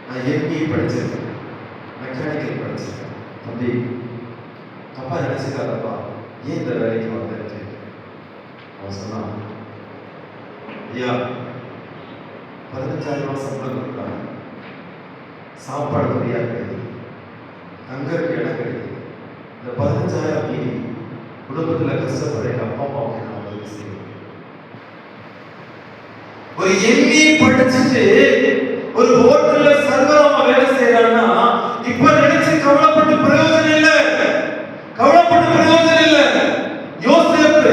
நான் எம்இ படிச்சிருக்கேன், மெக்கானிக்கல் படிச்சிருக்கேன். தம்பி தப்பா நினைச்சுக்காதப்பா, ஏன் இந்த வேலைக்கு வந்தேன்? அவன் சொன்னான், ஐயா 15,000 ரூபாய் சம்பளம் கொடுக்குறாங்க, சாப்பாடு ஃப்ரீயா கிடைக்குது, தங்கருக்கு இடம் கிடைக்குது. இந்த 15,000 மீறி குடும்பத்துல கஷ்டப்படுற எங்க அப்பா அம்மாவுக்கு நான் உதவி செய்வேன். ஒரு எம்இ படிச்சுட்டு ஒரு ஹோட்டல்ல சர்வராம வேலை செய்யறான்னா இப்ப நினைச்சு கவலைப்பட்டு பிரயோஜனம் இல்லை. கவலைப்பட்டு பிரயோஜனம் இல்லை. யோசேப்பு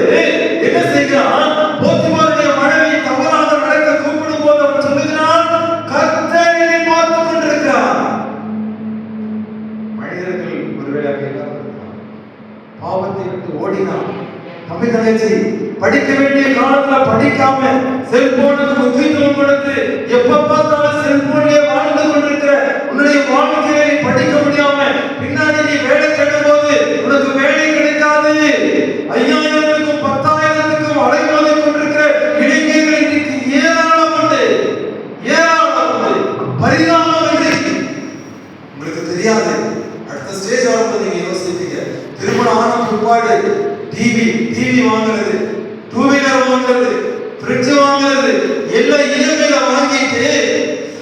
என்ன செய்கிறான்? போத்திபாருடைய மனைவி தவறாக நடக்க கூப்பிடும் போது அவன் சொல்லுகிறான், கர்த்தர் என்னை பார்த்துக் கொண்டிருக்கிறார். மனிதர்கள் ஒருவேளை பாவத்தை விட்டு ஓடினான். தம்பி தங்கச்சி, படிக்க வேண்டிய காலத்துல படிக்காம செல்போனுக்கு முக்கியத்துவம் கொடுத்து எப்ப பார்த்தாலும் செல்போன்லயே வாழ்ந்து கொண்டிருக்கிற உன்னுடைய வாழ்க்கையை நீ படிக்க முடியாம பின்னாடி நீ வேலை தேடும் போது உனக்கு வேலை கிடைக்காது. 5,000க்கும் 10,000க்கும் அலைமோதி கொண்டிருக்கிற இளைஞர்கள் இன்னைக்கு ஏராளம் உண்டு. பரிதாபம் உண்டு. உங்களுக்கு தெரியாது. அடுத்த ஸ்டேஜ் வரும்போது நீங்க யோசிப்பீங்க, திருமணம் ஆன பிற்பாடு டிவி வாங்குறது, 2 வீலர் வாங்குறது, ஃப்ரிட்ஜ் வாங்குறது எல்லாம் இஎம்ஐல வாங்கிட்டு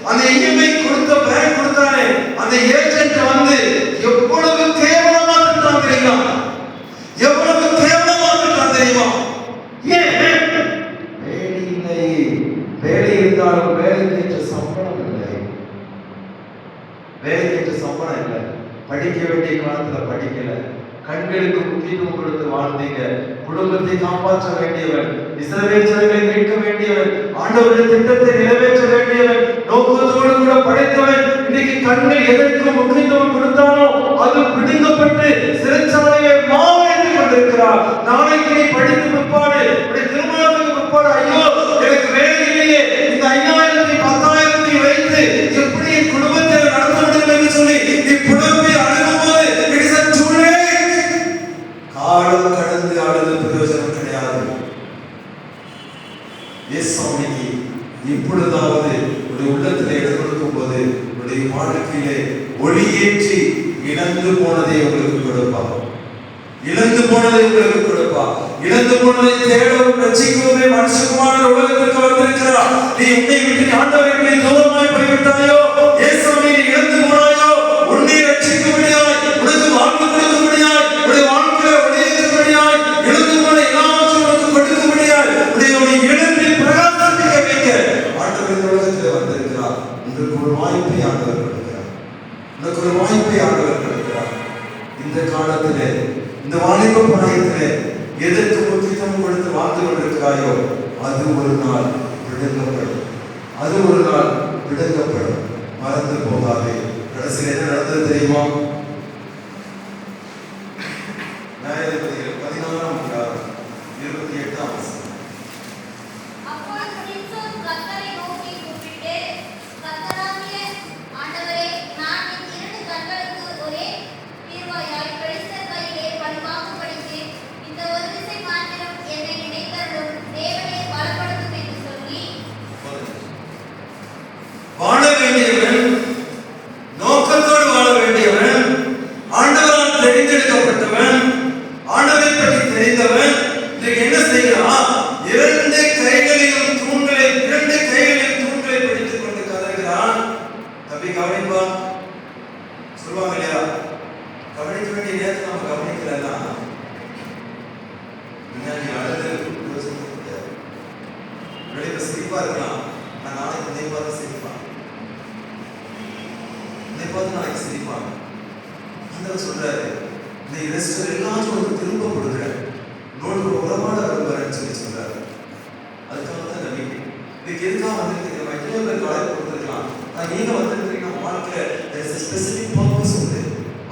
அந்த இஎம்ஐ கொடுத்த பேங்க் கொடுத்தானே அந்த ஏஜென்ட் வந்து எவ்வளவு கேவலமா திட்டான் தெரியுமா? எவ்வளவு கேவலமா திட்டான் தெரியுமா? ஏன் வேலை இல்லை. வேலை இருந்தாலும் வேலைக்கு சம்பளம் இல்லை. வேலைக்கு சம்பளம் இல்லை. படிக்க வேண்டிய காலத்துல படிக்கல. கண்களுக்கு முக்கியத்துவம் கொடுத்து வாழ்ந்தீங்க. குடும்பத்தை காப்பாற்ற வேண்டியவன், இஸ்ரவேல் ஜனங்களை மீட்க வேண்டியவன், ஆண்டவருடைய திட்டத்தை நிறைவேற்ற வேண்டியவன், நோக்கத்தோடு கூட படைத்தவன். இன்னைக்கு கண்கள் எதற்கு முக்கியத்துவம் கொடுத்தானோ அது பிடுங்கப்பட்டு சிறைச்சாலையை மாவரைத்துக் கொண்டிருக்கிறார். நாளைக்கு நீ படித்து பிற்பாடு திருமணத்துக்கு பிற்பாடு, ஐயோ எனக்கு வேலை இல்லையே, இந்த 5,000 10,000 வைத்து எப்படி என் குடும்பத்தை நடத்த முடியும் என்று சொல்லி நீ புலம்பி அழுகும் போது காலம் கடந்து அழுது பிரயோஜனம் கிடையாது. இயேசுவுக்கு இப்பொழுதாவது உடைய உள்ளத்திலே இடம் கொடுக்கும் போது உடைய வாழ்க்கையிலே ஒளியேற்றி இழந்து போனதை உங்களுக்கு கொடுப்பார். இழந்து போனதை உங்களுக்கு கொடுப்பார். இழந்து போனதை தேடவும் ரட்சிக்கவுமே மனுஷகுமாரன் உலகத்திற்கு வந்திருக்கிறார். நீ உன்னை விட்டு ஆண்டவரை தூரமாய் போய்விட்டாயோ, இயேசுவை நீ இழந்து போனாயோ, உன்னை ரட்சிக்க முடியாது, உனக்கு வாழ்வு கொடுக்க முடியாது, உடைய வாழ்க்கையை ஒளியேற்றும்படியாய் இழந்து போன எல்லாவற்றையும் உனக்கு கொடுக்க முடியாது, உடைய இழப்பை பிரகாசிக்க வைக்க ஆண்டவர் இந்த உலகத்தில் வந்திருக்கிறார். உங்களுக்கு ஒரு வாய்ப்பை ஆண்டவர் கொடுக்கிறார். உனக்கு ஒரு வாய்ப்பை ஆண்டவர் கொடுக்கிறார். இந்த காலத்திலே, இந்த வாலிப பிராயத்திலே எதற்கு முக்கியத்துவம் கொடுத்து வாழ்ந்து கொண்டிருக்கிறாயோ அது ஒரு நாள் விடுங்கப்படும். அது ஒரு நாள் விடுங்கப்படும். மறந்து போகாதே. கடைசியில் என்ன நடந்தது தெரியுமா? நியாயாதிபதிகள் 14 28 அப்பொழுது சிம்சோன் கர்த்தரை நோக்கி கூப்பிட்டு, கர்த்தராகிய ஆண்டவரே, நான் என் 2 கண்களுக்கு ஒரே சொல்லுவாங்க இல்லையா? கவனிக்க வேண்டிய நேரத்தில் நம்ம கவனிக்கலன்னா முன்னாடி அழுது வெளியில சிரிப்பா இருக்கலாம். நான் நாளைக்கு இதை பார்த்து சிரிப்பான், இதை பார்த்து நாளைக்கு சிரிப்பான். அந்த சொல்றாரு, நீ ரெஸ்ட் எல்லாத்தையும் ஒரு திரும்ப கொடுக்குற, நோட்டு உரமான வருவாருன்னு சொல்லி சொல்றாரு. அதுக்காக தான் நம்பிக்கை. இதுக்கு எதுக்காக வந்துருக்கீங்க? எத்தனையோ பேர் காலை கொடுத்துருக்கலாம். நான் நீங்க வந்துருக்கீங்கன்னா வாழ்க்கையில ஸ்பெசிபிக் பர்பஸ் உண்டு.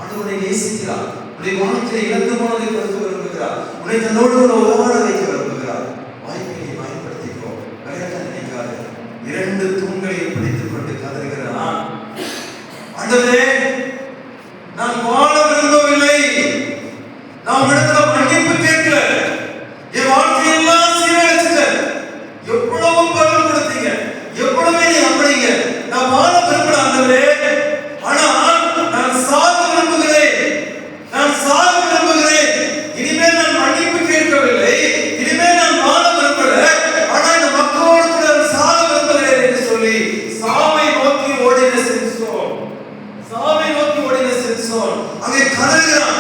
ஆண்டவரை நேசிக்கிறார், உன்னுடைய வாழ்க்கையில இழந்து போனதை கொடுத்து விரும்புகிறார், உன்னை தன்னோடு ஒரு உறவாட வைக்க விரும்புகிறார். வாய்ப்பை நீ பயன்படுத்திக்கோ, விளையாட்ட நினைக்காது. இரண்டு தூண்களை பிடித்துக் கொண்டு கதறுகிறான், ஆண்டவரே நான் வாழ விரும்பவில்லை, நான் இடத்துல மன்னிப்பு கேட்கல, என் வாழ்க்கையெல்லாம் சீரழிச்சுட்டேன், எவ்வளவு பலன் கொடுத்தீங்க, எவ்வளவு நீ நம்பினீங்க, நான் வாழ விரும்பல ஆண்டவரே, ஆனால் நான் சாக விரும்புகிறேன், நான் சாக விரும்புகிறேன், இனிமேல் நான் மன்னிப்பு கேட்கவில்லை, இனிமேல் நான் வாழ விரும்பல, ஆனால் இந்த மக்களோடு கூட நான் சாக விரும்புகிறேன் என்று சொல்லி சாவை நோக்கி ஓடின சிம்சோன், சாவை நோக்கி ஓடின சிம்சோன் அங்கே கதறுகிறான்.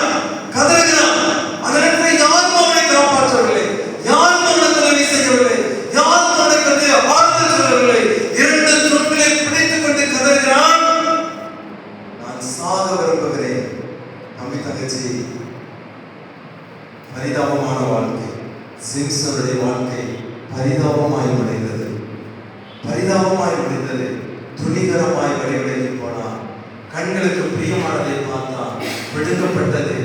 அந்த நேரத்தில் யாரும் அவனை காப்பாற்றவில்லை, யாரும் அவனுக்கு உதவி செய்யவில்லை, யாரும் அவனுக்கு ஆறுதல் சொல்லவில்லை. இரண்டு தூண்களை பிடித்துக் கொண்டு கதறுகிறான், நான் சாக விரும்புகிறேன். நம்பி தங்கச்சி, பரிதாபமான வாழ்க்கை. சிம்சனுடைய வாழ்க்கை பரிதாபமாய் முடிந்தது, பரிதாபமாய் முடிந்தது. துணிகரமாய் வழிவிலகி போனான், கண்களுக்கு பிரியமானதை பார்த்தான், விடுக்கப்பட்டது.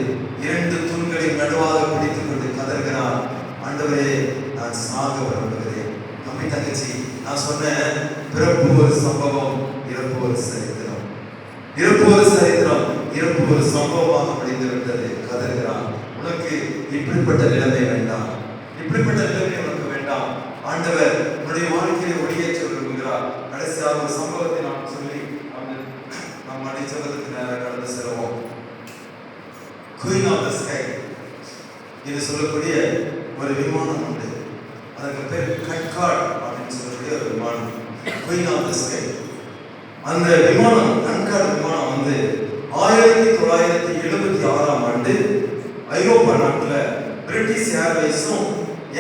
இரண்டு தூண்களின் நடுவாக பிடித்துக் கொண்டு கதறுகிறான், ஆண்டவரே நான் சாக விரும்புகிறேன். நம்பி தங்கச்சி, நான் சொன்னேன், பிறப்பு ஒரு சம்பவம், இறப்பு ஒரு சரித்திரம். இறப்பு ஒரு சரித்திரம், இறப்பு ஒரு சம்பவமாக முடிந்து விட்டது. கதறுகிறான், உனக்கு இப்படிப்பட்ட நிலைமை வேண்டாம், இப்படிப்பட்ட நிலைமை உனக்கு வேண்டாம். ஆண்டவர் உன்னுடைய வாழ்க்கையை ஒளியேற்ற விரும்புகிறார். கடைசியாக ஒரு சம்பவத்தை நாம் சொல்லி நாம் அடிச்சவதற்கு நேரம் கடந்து செல்வோம். குயின் ஆஃப் தி ஸ்கை இது சொல்லக்கூடிய ஒரு விமானம் உண்டு. அதுக்கு பேர் கன்கார்ட் அப்படின்னு சொல்லக்கூடிய ஒரு விமானம், குயின் ஆஃப் தி ஸ்கை. அந்த விமானம், கன்கார்ட் விமானம் வந்து 1976ஆம் ஆண்டு ஐரோப்பா நாட்டில் பிரிட்டிஷ் ஏர்வேஸும்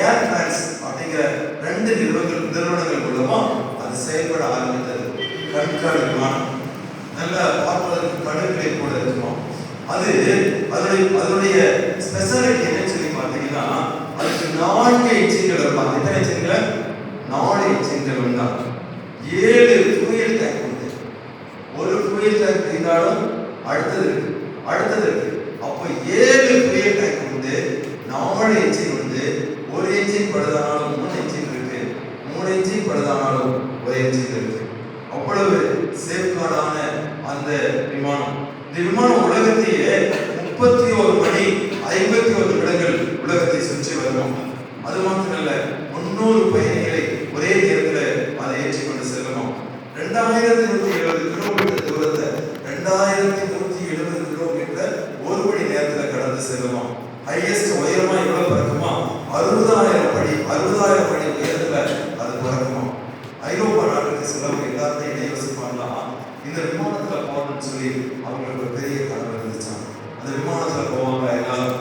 ஏர் பிரான்ஸ் அப்படிங்கிற ரெண்டு நிறுவனங்கள் மூலமா அது செயல்பட ஆரம்பித்தது. கன்கார்ட் விமானம் நல்ல பார்ப்பதற்கு கடுகளை கூட இருக்குமா. அதனுடைய ஸ்பெஷாலிட்டி என்னன்னு சொல்லி பார்த்தீங்கன்னா, அதுக்கு 4 என்ஜின்கள் இருப்பாங்க. எத்தனை என்ஜின்கள்? 4 என்ஜின்கள் உண்டா. 7 ஃபியூயல் டேங்க் உண்டு. ஒரு ஃபியூயல் டேங்க் இருந்தாலும் அடுத்தது இருக்கு. அப்போ 7 ஃபியூயல் டேங்க் உண்டு, 4 என்ஜின் உண்டு. ஒரு என்ஜின் பழுதானாலும் 3 என்ஜின் இருக்கு, 3 என்ஜின் பழுதானாலும் ஒரு என்ஜின் இருக்கு. அவ்வளவு சேஃப்கார்டான அந்த விமானம். இந்த விமானம் உலகத்தையே 31 மணி 51 நிமிடங்கள் உலகத்தை சுற்றி வரும். அது மாத்திரமல்ல, 300 பயணிகளை ஒரே நேரத்தில் அதை ஏற்றிக்கொண்டு செல்லணும். 2170 கிலோமீட்டர் தூரத்தை 2170 கிலோமீட்டர் ஒரு மணி நேரத்தில் கடந்து செல்லுமா. ஹையஸ்ட் உயரமா எவ்வளவு பறக்குமா? 60,000 அடி உயரத்துல அது பறக்குமா. ஐரோப்பா நாட்டுக்கு செல்லவங்க எல்லாத்தையும் என்ன யோசிப்பாங்களா, இந்த விமானத்துல போகணும்னு சொல்லி அவங்களுக்கு ஒரு பெரிய கனவு இருந்துச்சான். அந்த விமானத்துல போவாங்க எல்லாரும்.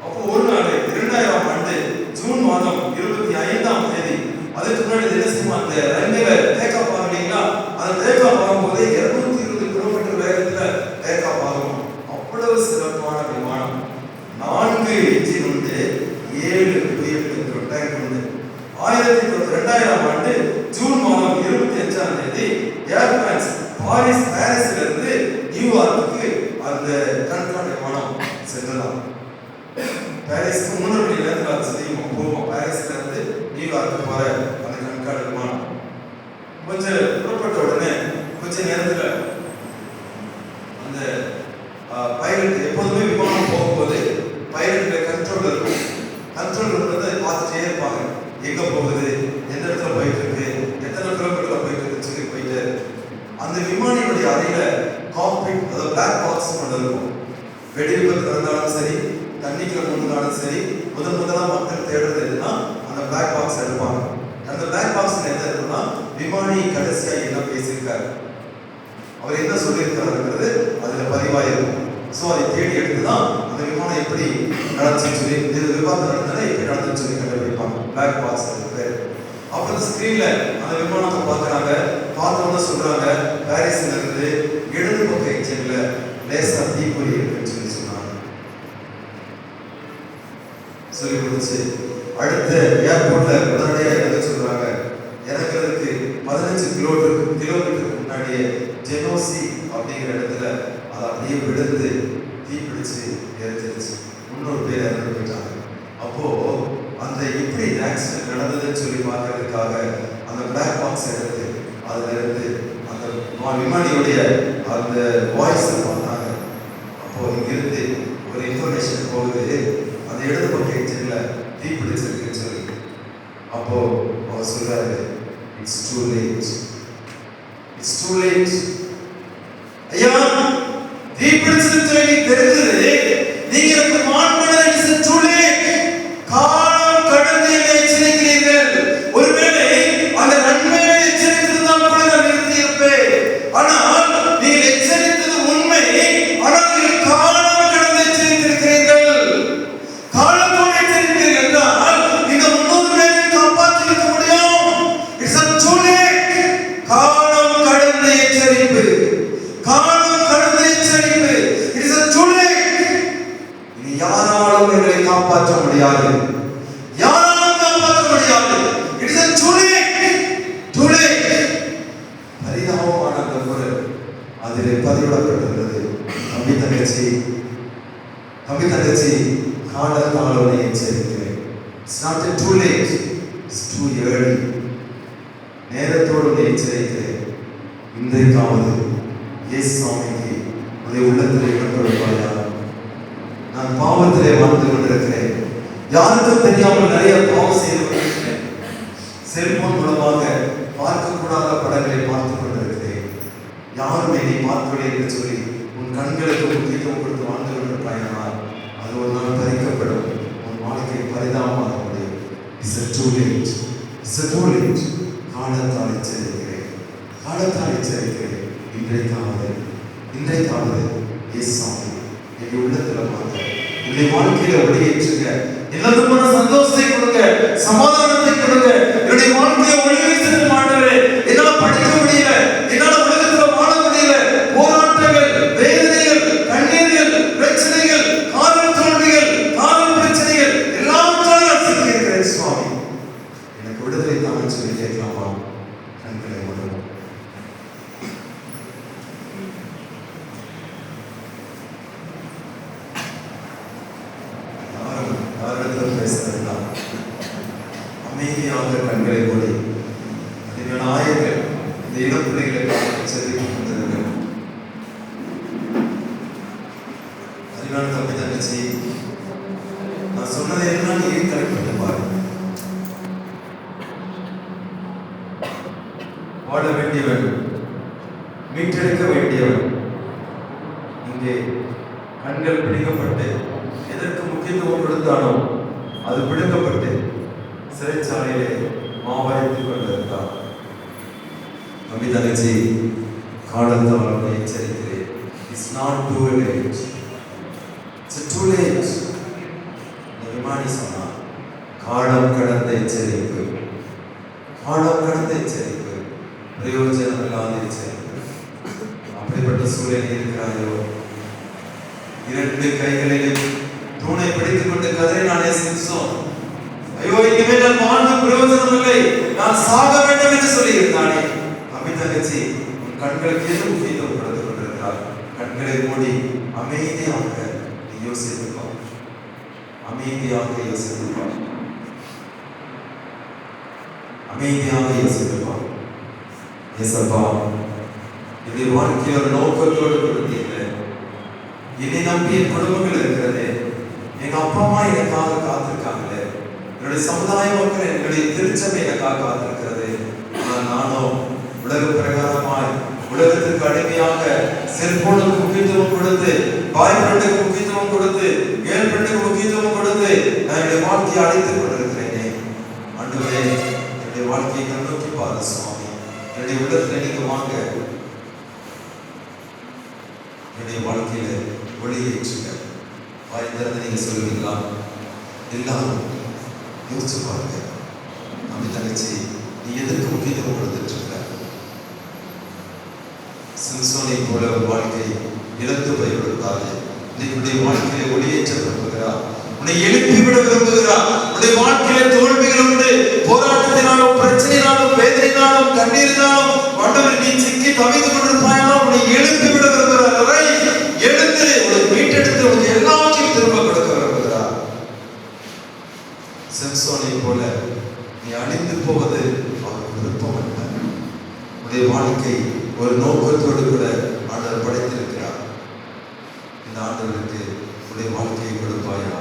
அப்போ ஒரு நாள் 2000ஆம் ஆண்டு ஜூன் மாதம் 25ஆம் தேதி, அதுக்கு முன்னாடி என்ன செய்யுமா, அந்த ரன்வேல டேக் ஆஃப் ஆகலீங்களா, அந்த டேக் ஆஃப் ஆகும்போதே 220 கிலோமீட்டர் வேகத்துல டேக் ஆஃப் ஆகும். அவ்வளவு சிறப்பான விமானம். 4 என்ஜின் உண்டு, 7 ஃபியூயல் டேங்க் உண்டு. 2000ஆம் ஆண்டு ஜூன் மாதம் 25ஆம் தேதி ஏர் பிரான்ஸ் பாரிஸ்ல இருந்து நியூயார்க்குக்கு அந்த கன்கார்ட் விமானம் செல்லலாம். பாரிஸ்க்கு 3 மணி நேரத்தில் அது செய்யும் போகும். பாரிஸ்ல இருந்து நியூயார்க்கு போற அந்த கன்கார்ட் விமானம் கொஞ்சம் புறப்பட்ட உடனே கொஞ்ச நேரத்தில் அந்த பைலட், எப்போதுமே விமானம் போகும்போது பைலட்ல கண்ட்ரோல் இருக்கும். கண்ட்ரோல் இருக்கிறத பார்த்துட்டே இருப்பாங்க, எங்க போகுது, எந்த இடத்துல போயிட்டு இருக்கு, எத்தனை கிலோமீட்டர்ல போயிட்டு இருக்குன்னு சொல்லி போயிட்டு. அந்த விமானியுடைய அறையில காக்பிட், அதாவது பிளாக் பாக்ஸ் ஒன்று இருக்கும். வெடி விபத்து நடந்தாலும் சரி, தண்ணிக்குள்ள முன்னாலும் சரி, முதலா மக்கள் தேடுறது எதுனா அந்த பிளாக் பாக்ஸ் எடுப்பாங்க. அந்த பிளாக் பாக்ஸ் என்ன இருக்குன்னா, விமானி கடைசியா என்ன பேசியிருக்காரு, அவர் என்ன சொல்லியிருக்கிறாருங்கிறது அதுல பதிவாயிருக்கும். ஸோ அதை தேடி எடுத்து தான் அந்த விமானம் எப்படி நடந்துச்சுன்னு சொல்லி, இது விமானம் நடந்ததுன்னா எப்படி நடந்துன்னு சொல்லி கண்டுபிடிப்பாங்க. பிளாக் பாக்ஸ் பேர். அப்புறம் ஸ்கிரீன்ல அந்த விமானத்தை பார்க்குறாங்க. பார்த்தவங்க சொல்றாங்க, பாரிஸ்ல இருந்து இடது பக்க எக்ஸிட்ல லேசா தீப்பொறி இருக்குன்னு சொல்லி சொன்னாங்க. சொல்லி கொடுத்து அடுத்த ஏர்போர்ட்ல உடனடியாக இறங்க சொல்றாங்க. இறங்குறதுக்கு 15 கிலோமீட்டருக்கு முன்னாடியே ஜெனோசி அப்படிங்கிற இடத்துல அதை அப்படியே விழுந்து தீப்பிடிச்சு எரிஞ்சிருச்சு. 300 பேர் இறந்து போயிட்டாங்க. அப்போ அந்த எப்படி ஆக்சிடென்ட் நடந்ததுன்னு சொல்லி பார்க்கறதுக்காக அந்த பிளாக் பாக்ஸ் எடுத்து அதுல இருந்து அந்த விமானியுடைய அந்த வாய்ஸை பார்த்தாங்க. அப்போ இங்கிருந்து ஒரு இன்ஃபர்மேஷன் போகுது, அந்த இடது பக்கம் எக்ஸிட்ல தீப்பிடிச்சிருக்குன்னு சொல்லி. அப்போ அவர் சொல்றாரு, it's too late, it's too late. ஐயா, தீப்பிடிச்சிருக்குன்னு சொல்லி தெரிஞ்சது, நீங்க எனக்கு மான் பண்ணது, இட்ஸ் டூ லேட். காலம் கடந்து என்னை எச்சரிக்கிறீர்கள். ஒருவேளை அந்த நன்மையை எச்சரித்திருந்தால் கூட நான் நிறுத்தியிருப்பேன். ஆனால் நீங்கள் எச்சரித்தது உண்மை, ஆனால் நீங்கள் காலம் கடந்து எச்சரித்திருக்கிறீர்கள். காலத்தோடு எச்சரிக்கிறீர்கள் என்றால் இந்த 300 பேரை காப்பாற்றிருக்க முடியும். It's a too late. காலம் கடந்த எச்சரிப்பு, காலம் கடந்த எச்சரிப்பு. It's a too late. இனி யாராலும் எங்களை காப்பாற்ற முடியாது, யாராலும் காப்பாற்ற முடியாது. It's a too late, too late. பரிதாபமான அந்த குரல் அதிலே பதிவிடப்பட்டிருந்தது. தம்பி தங்கச்சி, காலத்தால் உன்னை எச்சரிக்கிறேன். It's not too late, it's too early. நேரத்தோடு உன்னை எச்சரிக்கிறேன். இன்றைக்காவது இயேசு சாமிக்கு உன்னுடைய உள்ளத்திலே இடம் கொடுப்பாயா? நான் பாவத்திலே வாழ்ந்து கொண்டிருக்கிறேன். யாருக்கும் தெரியாமல் நிறைய பாவம் செய்து கொண்டிருக்கிறேன். செல்போன் மூலமாக பார்க்கக்கூடாத படங்களை பார்த்து கொண்டிருக்கிறேன். யாருமே நீ பார்க்கவில்லை என்று சொல்லி உன் கண்களுக்கு முக்கியத்துவம் கொடுத்து வாழ்ந்து கொண்டிருப்பாயானால் அது ஒரு நாள் பறிக்கப்படும். உன் வாழ்க்கை பரிதாபமாக முடியும். It's a too late, it's a too late. காலத்தால் எச்சரிக்கிறேன், காலத்தால் எச்சரிக்கிறேன். இன்றைக்காவது இயேசு சாமி என்னுடைய உள்ளத்துல வாங்க, என்னுடைய வாழ்க்கையில ஒளியேற்றுங்க, எல்லாருமான சந்தோஷத்தை கொடுங்க, சமாதானத்தை கொடுங்க. என்னுடைய வாழ்க்கையை ஒளி வைத்து மாட்டவே. என்னால படிக்க முடியல, என்னால உலகத்துல வாழ முடியல. போராட்டங்கள், வேதனைகள், கண்ணீர்கள், பிரச்சனைகள், காதல் தோல்விகள், காதல் பிரச்சனைகள் எல்லாவற்றாலும் சிக்கியிருக்கிறேன் சுவாமி, எனக்கு விடுதலை தாங்கன்னு சொல்லி கேட்கலாமா? கண்களை மூடுவோம். யாரிடத்தில் பேசுறதுனா அமைதியாக கண்களை மூடி நாயகர் இந்த இளம்பிள்ளைகளை செலுத்திக் கொண்டிருக்கிறார். அறிவான தம்பி தங்கச்சி, நான் சொன்னதை எல்லாம் நீ கரெக்ட் பண்ணி பாரு. வாழ வேண்டியவன், மீட்டெடுக்க வேண்டியவன். இங்கே கண்கள் பிடிக்கப்பட்டு எதற்கு முக்கியத்துவம் கொடுத்தானோ அது பிடுங்கப்பட்டு சிறைச்சாலையிலே மாவரைத்துக் கொண்டிருந்தார். தம்பி தங்கச்சி, காலத்தால் உன்னை எச்சரிக்கிறேன். It's not too late, it's too late. இந்த விமானி சொன்னார், காலம் கடந்த எச்சரிப்பு, காலம் கடந்த எச்சரிப்பு, பிரயோஜனம் இல்லாத எச்சரிப்பு. அப்படிப்பட்ட சூழலில் இருக்கிறாயோ? 2 கைகளிலும் தூணை பிடித்துக் கொண்டு கதறினானே சிம்சோன். ஐயோ, இனிமேல் நான் வாழ்ந்து பிரயோஜனம் இல்லை, நான் சாக வேண்டும் என்று சொல்லி இருந்தானே. தம்பி தங்கச்சி, உன் கண்களுக்கு எது முக்கியத்துவம் கொடுத்துக் கொண்டிருக்கிறார்? கண்களை மூடி அமைதியாக யோசித்துக்கோ, அமைதியாக யோசித்துக்கோ, அமைதியாக யோசித்துக்கோ. ஏசப்பா, இது வாழ்க்கை ஒரு நோக்கத்தோடு கொடுத்தீங்க. என்னை நம்பி என் குடும்பங்கள் இருக்கிறது. எங்க அப்பா அம்மா எனக்காக காத்திருக்காங்களே, என்னுடைய சமுதாய மக்கள், என்னுடைய திருச்சபை எனக்காக காத்திருக்கிறது. ஆனால் நானோ உலக பிரகாரமாய் உலகத்திற்கு அடிமையாக செல்போனுக்கு முக்கியத்துவம் கொடுத்து, பாய் ஃப்ரெண்டுக்கு முக்கியத்துவம் கொடுத்து, கேர்ள் ஃப்ரெண்டுக்கு முக்கியத்துவம் கொடுத்து நான் என்னுடைய வாழ்க்கையை அழைத்துக் கொண்டிருக்கிறேனே. ஆண்டவரே, என்னுடைய வாழ்க்கையை கண்ணோக்கி பாரு சுவாமி. என்னுடைய உள்ளத்துல நீங்க வாங்க, என்னுடைய வாழ்க்கையில ஒளியேற்றுங்க. வாய் திறந்து நீங்க சொல்லுவீங்களா? எல்லாரும் யோசிச்சு பாருங்க. நம்ம தங்கச்சி நீ எதற்கு முக்கியத்துவம் கொடுத்துட்டு இருக்க? சிம்சோனை போல ஒரு வாழ்க்கை இழந்து போய் விடுவதாக உன்னுடைய வாழ்க்கையில ஒளியேற்ற விரும்புகிறார். உன்னை எழுப்பிவிட விரும்புகிறார். உன்னுடைய வாழ்க்கையில தோல்விகள் உண்டு. போராட்டத்தினாலும் பிரச்சனையினாலும் வேதனையினாலும் கண்ணீரினாலும் ஆண்டவர் நீ சிக்கி தவித்து கொண்டிருப்பாயாலும் உன்னை எழுப்பிவிட விரும்புகிறார். எழுந்து உன்னை மீட்டெடுத்து உனக்கு எல்லாத்தையும் திரும்ப கொடுக்க விரும்புகிறார். சிம்சோனை போல நீ அழிந்து போவது அவருக்கு விருப்பம் அல்ல. உன்னுடைய வாழ்க்கை ஒரு நோக்கத்தோடு கூட ஆண்டவர் படைத்திருக்கிறார். இந்த ஆண்டவருக்கு உன்னுடைய வாழ்க்கையை கொடுப்பாயா?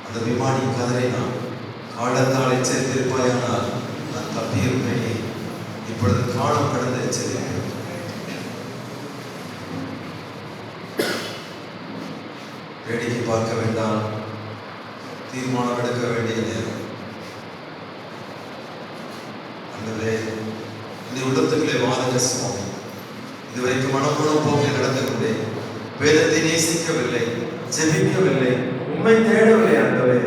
அந்த விமானி கதரை நான் காலத்தால் எச்சரித்திருப்பாயானால் நான் தப்பியிருப்பேனே. இப்பொழுது காலம் கடந்த எச்சரிக்கிறேன். வேடிக்கை பார்க்க வேண்டாம், தீர்மானம் எடுக்க வேண்டிய நேரம். அன்றே இந்த உள்ளத்துக்களை வாருங்க சுவாமி. இதுவரைக்கும் மனப்பூர்வம் போக்கில் நடந்து கொண்டேன். வேதத்தை நேசிக்கவில்லை, ஜெபிக்கவில்லை, உண்மை தேடவில்லை. ஆண்டவரே,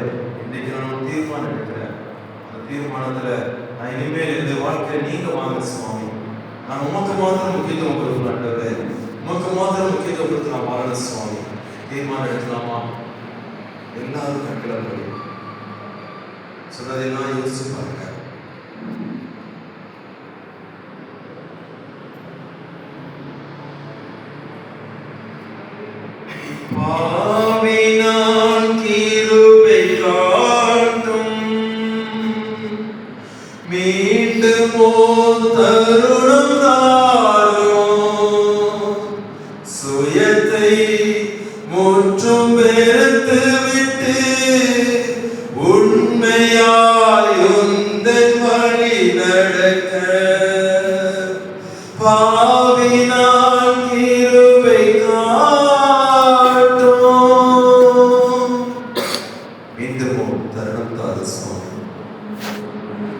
இன்னைக்கு நான் தீர்மானம் எடுக்கிறேன். அந்த தீர்மானத்துல நான் இனிமேல் இந்த வாழ்க்கையை நீங்க வாங்க சுவாமி. நான் உமக்கு மாத்திரம் முக்கியத்துவம் கொடுக்கணும். ஆண்டவரே, உமக்கு மாத்திரம் முக்கியத்துவம் கொடுத்து நான் வாழணும் சுவாமி. தீர்மானம் எடுக்கலாமா? எல்லாரும் கண்களை படி சொன்னதெல்லாம் யோசிச்சு பாருங்க. பாவினான் கிருபை காட்டும் மீண்டும் தருணம் தாரும் சுயத்தை முற்றும் வெறுத்து விட்டு உண்மையாய் உந்தன் வழி நடக்க பாவினான் கிருபை காட்டும். மீண்டும் தருணம் தாரு சுவாமி.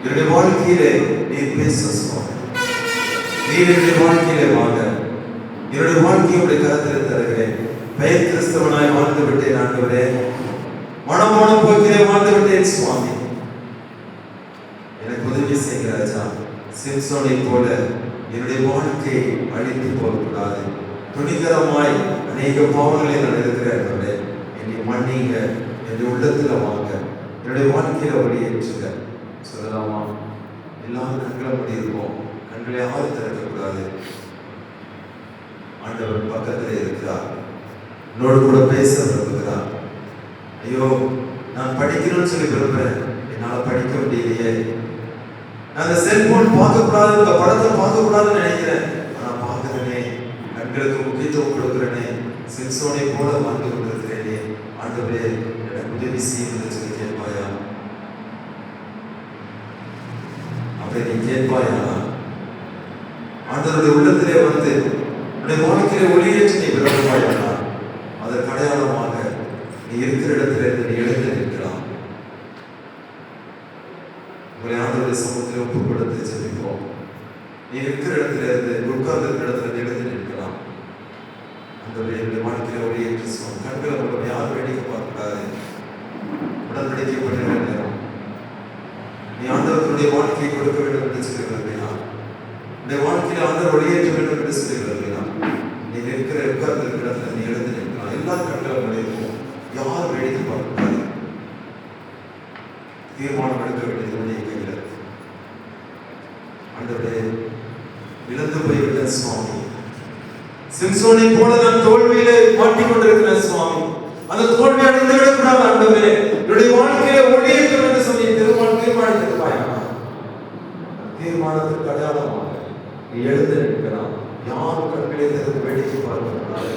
என்னுடைய வாழ்க்கையிலே நீர் பேச சுவாமி. நீர் என்னுடைய வாழ்க்கையிலே வாங்க. என்னுடைய வாழ்க்கையுடைய கருத்தில் தருகிறேன். பெயர் கிறிஸ்தவனாய் வாழ்ந்து விட்டேன் ஆண்டவரே. மனமோன போக்கிலே வாழ்ந்து விட்டேன் சுவாமி. எனக்கு உதவி செய்கிற ராஜா. சிம்சோனை போல என்னுடைய வாழ்க்கை அழித்து போகக்கூடாது. துணிகரமாய் அநேக பாவங்களை நான் இருக்கிறேன். என்னை மன்னிங்க, என்னுடைய உள்ளத்துல வாங்க, என்னுடைய வாழ்க்கையில ஒளியேற்றுங்க. சொல்லலாமா? எல்லாரும் கண்களை மூடி இருப்போம். கண்களை யாரும் திறக்கக்கூடாது. ஆண்டவர் பக்கத்திலே இருக்கிறார். என்னோடு கூட பேச விரும்புகிறார். ஐயோ, நான் படிக்கணும்னு சொல்லி விரும்புறேன், என்னால் படிக்க முடியலையே. நான் அந்த செல்போன் பார்க்கக்கூடாது, இந்த படத்தை பார்க்கக்கூடாதுன்னு நினைக்கிறேன், ஆனால் பார்க்கிறேனே. கண்களுக்கு முக்கியத்துவம் கொடுக்கிறேனே. சிம்சோனை போல வாழ்ந்து கொண்டிருக்கிறேனே. ஆண்டவரே, எனக்கு உதவி செய்யுன்னு சொல்லி கேட்பாயா? அப்படி நீ கேட்பாயா? ஆண்டவருடைய உள்ளத்திலே வந்து உன்னுடைய வாழ்க்கையிலே ஒளியேற்றி நீ விரும்புவாயா? அதற்கு அடையாளமாக நீ இருக்கிற இடத்துல இருந்து நீ எழுந்து நிற்கலாம். உங்களை ஆண்டவருடைய சமூகத்தில் ஒப்புக் கொடுத்து ஜெபிப்போம். நீ இருக்கிற இடத்துல இருந்து உட்கார்ந்து இருக்கிற இடத்துல எழுந்து நிற்கலாம். அந்த என்னுடைய வாழ்க்கையில ஒளியேற்றி சொல்லும். கண்களை உங்களை யாரும் வேடிக்கை பார்க்கக்கூடாது. உடன்படிக்கை பண்ணுகிற நேரம் நீ ஆண்டவர்களுடைய வாழ்க்கையை கொடுக்க வேண்டும் என்று சொல்லுகிறீர்களா? உன்னுடைய வாழ்க்கையில ஆண்டவர் ஒளியேற்ற வேண்டும் என்று சொல்லுகிறீர்களா? நீ இருக்கிற உட்கார்ந்து இருக்கிற இடத்துல நீ எழுந்து நிற்கலாம். எல்லா கண்களும் இருக்கும். யாரும் வேடிக்கை பார்க்கக்கூடாது. தீர்மானம் எடுக்க வேண்டியது உடைய கையில். ஆண்டவரே, இழந்து போய்விட்ட சுவாமி. சிம்சோனை போல நான் தோல்வியிலே மாட்டிக்கொண்டிருக்கிறேன் சுவாமி. அந்த தோல்வி அடைந்து விடக்கூடாது ஆண்டவரே. என்னுடைய வாழ்க்கையில ஒளியேற்றம் என்று சொல்லி தீர்மானித்திருப்பாயா? தீர்மானத்திற்கு அடையாளமாக நீ எழுந்து நிற்கலாம். யாரும் கண்களை திறந்து வேடிக்கை பார்க்கக்கூடாது.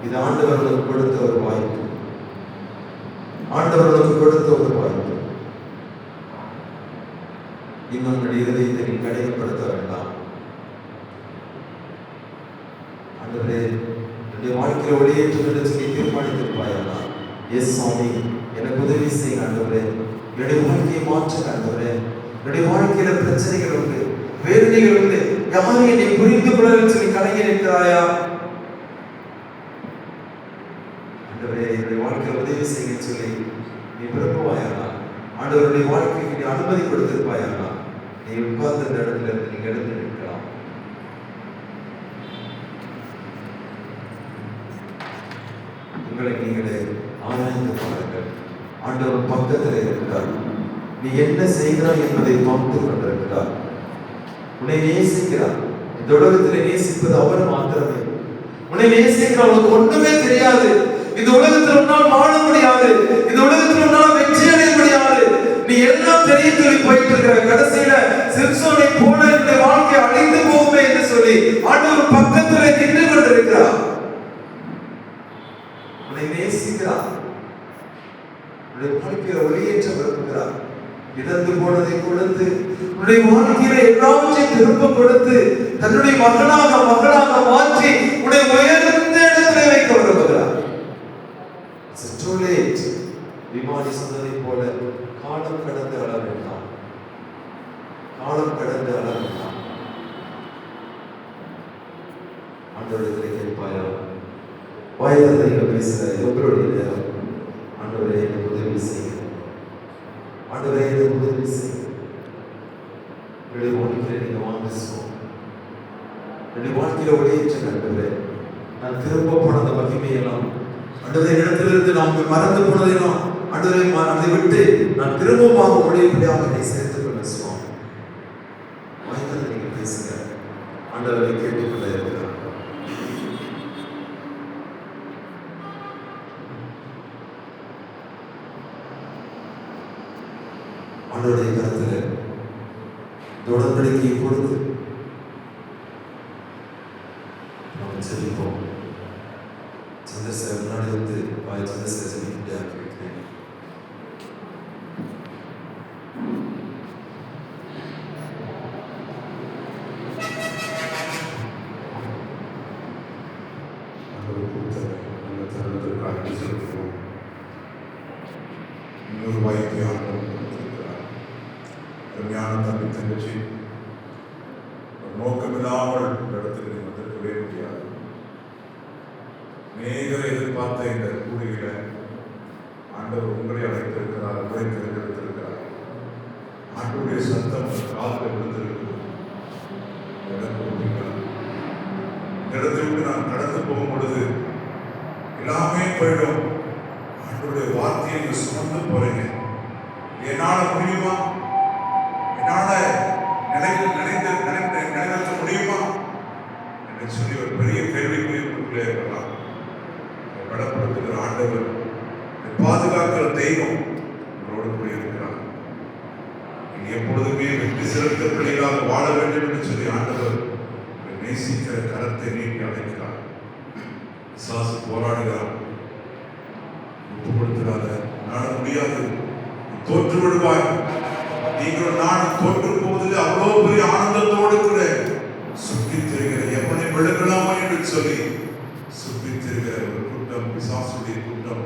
இது ஆண்டவர்களுக்கு கொடுத்த ஒரு வாய்ப்பு. ஆண்டவர்களுக்கு கொடுத்த ஒரு வாய்ப்பு. இன்னும் உன்னுடைய இருதயத்தை நீ கடினப்படுத்த வேண்டாம். ஆண்டவரே, என்னுடைய வாழ்க்கையில ஒளியேற்றம் என்று சொல்லி தீர்மானித்திருப்பாயா? எஸ் சுவாமி, எனக்கு உதவி செய்யுங்க ஆண்டவரே. என்னுடைய வாழ்க்கையை மாற்றுங்க ஆண்டவரே. என்னுடைய வாழ்க்கையில பிரச்சனைகள் உண்டு, வேறு பிள்ளைகள் வந்து யாரையும் என்னை புரிந்து கொள்ளலன்னு சொல்லி கலங்கி நிற்கிறாயா? ஆண்டவரே என்னுடைய வாழ்க்கையில் உதவி செய்ய சொல்லி நீ விரும்புவாயானா? ஆண்டவருடைய வாழ்க்கைக்கு நீ அனுமதி கொடுத்திருப்பாயானா? நீ உட்கார்ந்த இடத்துல இருந்து நீங்க எழுந்து நிற்கலாம். உங்களை நீங்களே ஆராய்ந்து பாருங்கள். ஆண்டவர் பக்கத்தில் இருக்கிறார். நீ என்ன செய்கிறாய் என்பதை பார்த்து கொண்டிருக்கிறார். உன்னை நேசிக்கிறார். இந்த உலகத்தில் நேசிப்பது அவர் மாத்திரமே. உன்னை நேசிக்கிறார். உனக்கு ஒன்றுமே தெரியாது. இந்த உலகத்தில் உன்னால் வாழ முடியாது. இந்த உலகத்தில் உன்னால் வெற்றி அடைய முடியாது. நீ எல்லாம் தெரியும் சொல்லி போயிட்டு இருக்கிற கடைசியில சிம்சோனை போல இந்த வாழ்க்கை அழிந்து போகுமே என்று சொல்லி ஆண்டவர் பக்கத்தில் நின்று கொண்டிருக்கிறார். உன்னை நேசிக்கிறார். உன்னுடைய வாழ்க்கையில ஒளியேற்ற விரும்புகிறார். இழந்து போனதை கொடுத்து உன்னுடைய வாழ்க்கையில எல்லாவற்றையும் திரும்ப கொடுத்து தன்னுடைய மகளாக மாற்றி உன்னை உயர்ந்த இடத்துல வைக்க விரும்புகிறார். விமானி சொன்னதை போல காலம் கடந்து அழ வேண்டாம். காலம் கடந்து அழ வேண்டாம். ஆண்டவரே கேட்பாயா? வாய்தலை பேசுற எவருடைய நேரம். ஆண்டவரே எனக்கு உதவி செய்ய. ஆண்டவரே எனக்கு உதவி செய்ய. என்னுடைய வாழ்க்கையில நீங்க வாங்க சொல்லுங்க. என்னுடைய வாழ்க்கையில ஒளியேற்ற ஆண்டவரே, நான் திரும்ப போன அந்த மகிமையெல்லாம் ஆண்டவரே இடத்திலிருந்து நாம் மறந்து போனதெல்லாம் ஆண்டவரே அதை விட்டு நான் திரும்பமாக ஒளியபடியாக என்னை சேர்த்துக் கொள்ள சுவாமி. வாய்தலை நீங்க பேசுங்க. ஆண்டவரை கேட்டுக்கொள்ள இருக்கிறார். ஆண்டவருடைய கருத்துல உடன்படிக்கையை கொடுத்து நாம் செல்லிப்போம். சந்திரசேகர் முன்னாடி வந்து சந்திரசேகர் செல்லிக்கிட்டே இருக்கிறேன். இன்னொரு வாய்ப்பையாக அருமையான தம்பி தங்கச்சி, நோக்கமில்லாமல் இந்த இடத்துக்கு நீ வந்திருக்கவே முடியாது. அநேகரை எதிர்பார்த்த இந்த கூடியில ஆண்டவர் உங்களை அழைத்திருக்கிறார், உங்களை தேர்ந்தெடுத்திருக்கிறார். ஆண்டவருடைய சத்தம் காதில் விழுந்திருக்கிறது. இந்த இடத்தை விட்டு நான் கடந்து போகும் பொழுது எல்லாமே போயிடும். ஆண்டவருடைய வார்த்தையை நீ சுமந்து போறீங்க. என்னால முடியுமா? என்னால நினைவேற்ற முடியுமா என்று சொல்லி ஒரு பெரிய கேள்விக்குள்ளே இருக்கலாம். பலப்படுத்துகிற ஆண்டவர், பாதுகாக்கிற தெய்வம் உங்களோடு கூட இருக்கிறார். நீங்க எப்பொழுதுமே வெற்றி சிறந்த பிள்ளைகளாக வாழ வேண்டும் என்று சொல்லி ஆண்டவர் நேசிக்கிற கரத்தை நீட்டி அழைக்கிறார். சாசு போராடுகிறார். ஒப்புக்கொடுத்துடாத, நாட முடியாது, தோற்று விடுவாய். நீங்கள் நான் தோற்று போவதில் அவ்வளவு பெரிய ஆனந்தத்தோடு கூட சுற்றித் திரிகிற எவனை விழுகலாமா என்று சொல்லி சுற்றித் திரிகிற ஒரு கூட்டம், பிசாசுடைய கூட்டம்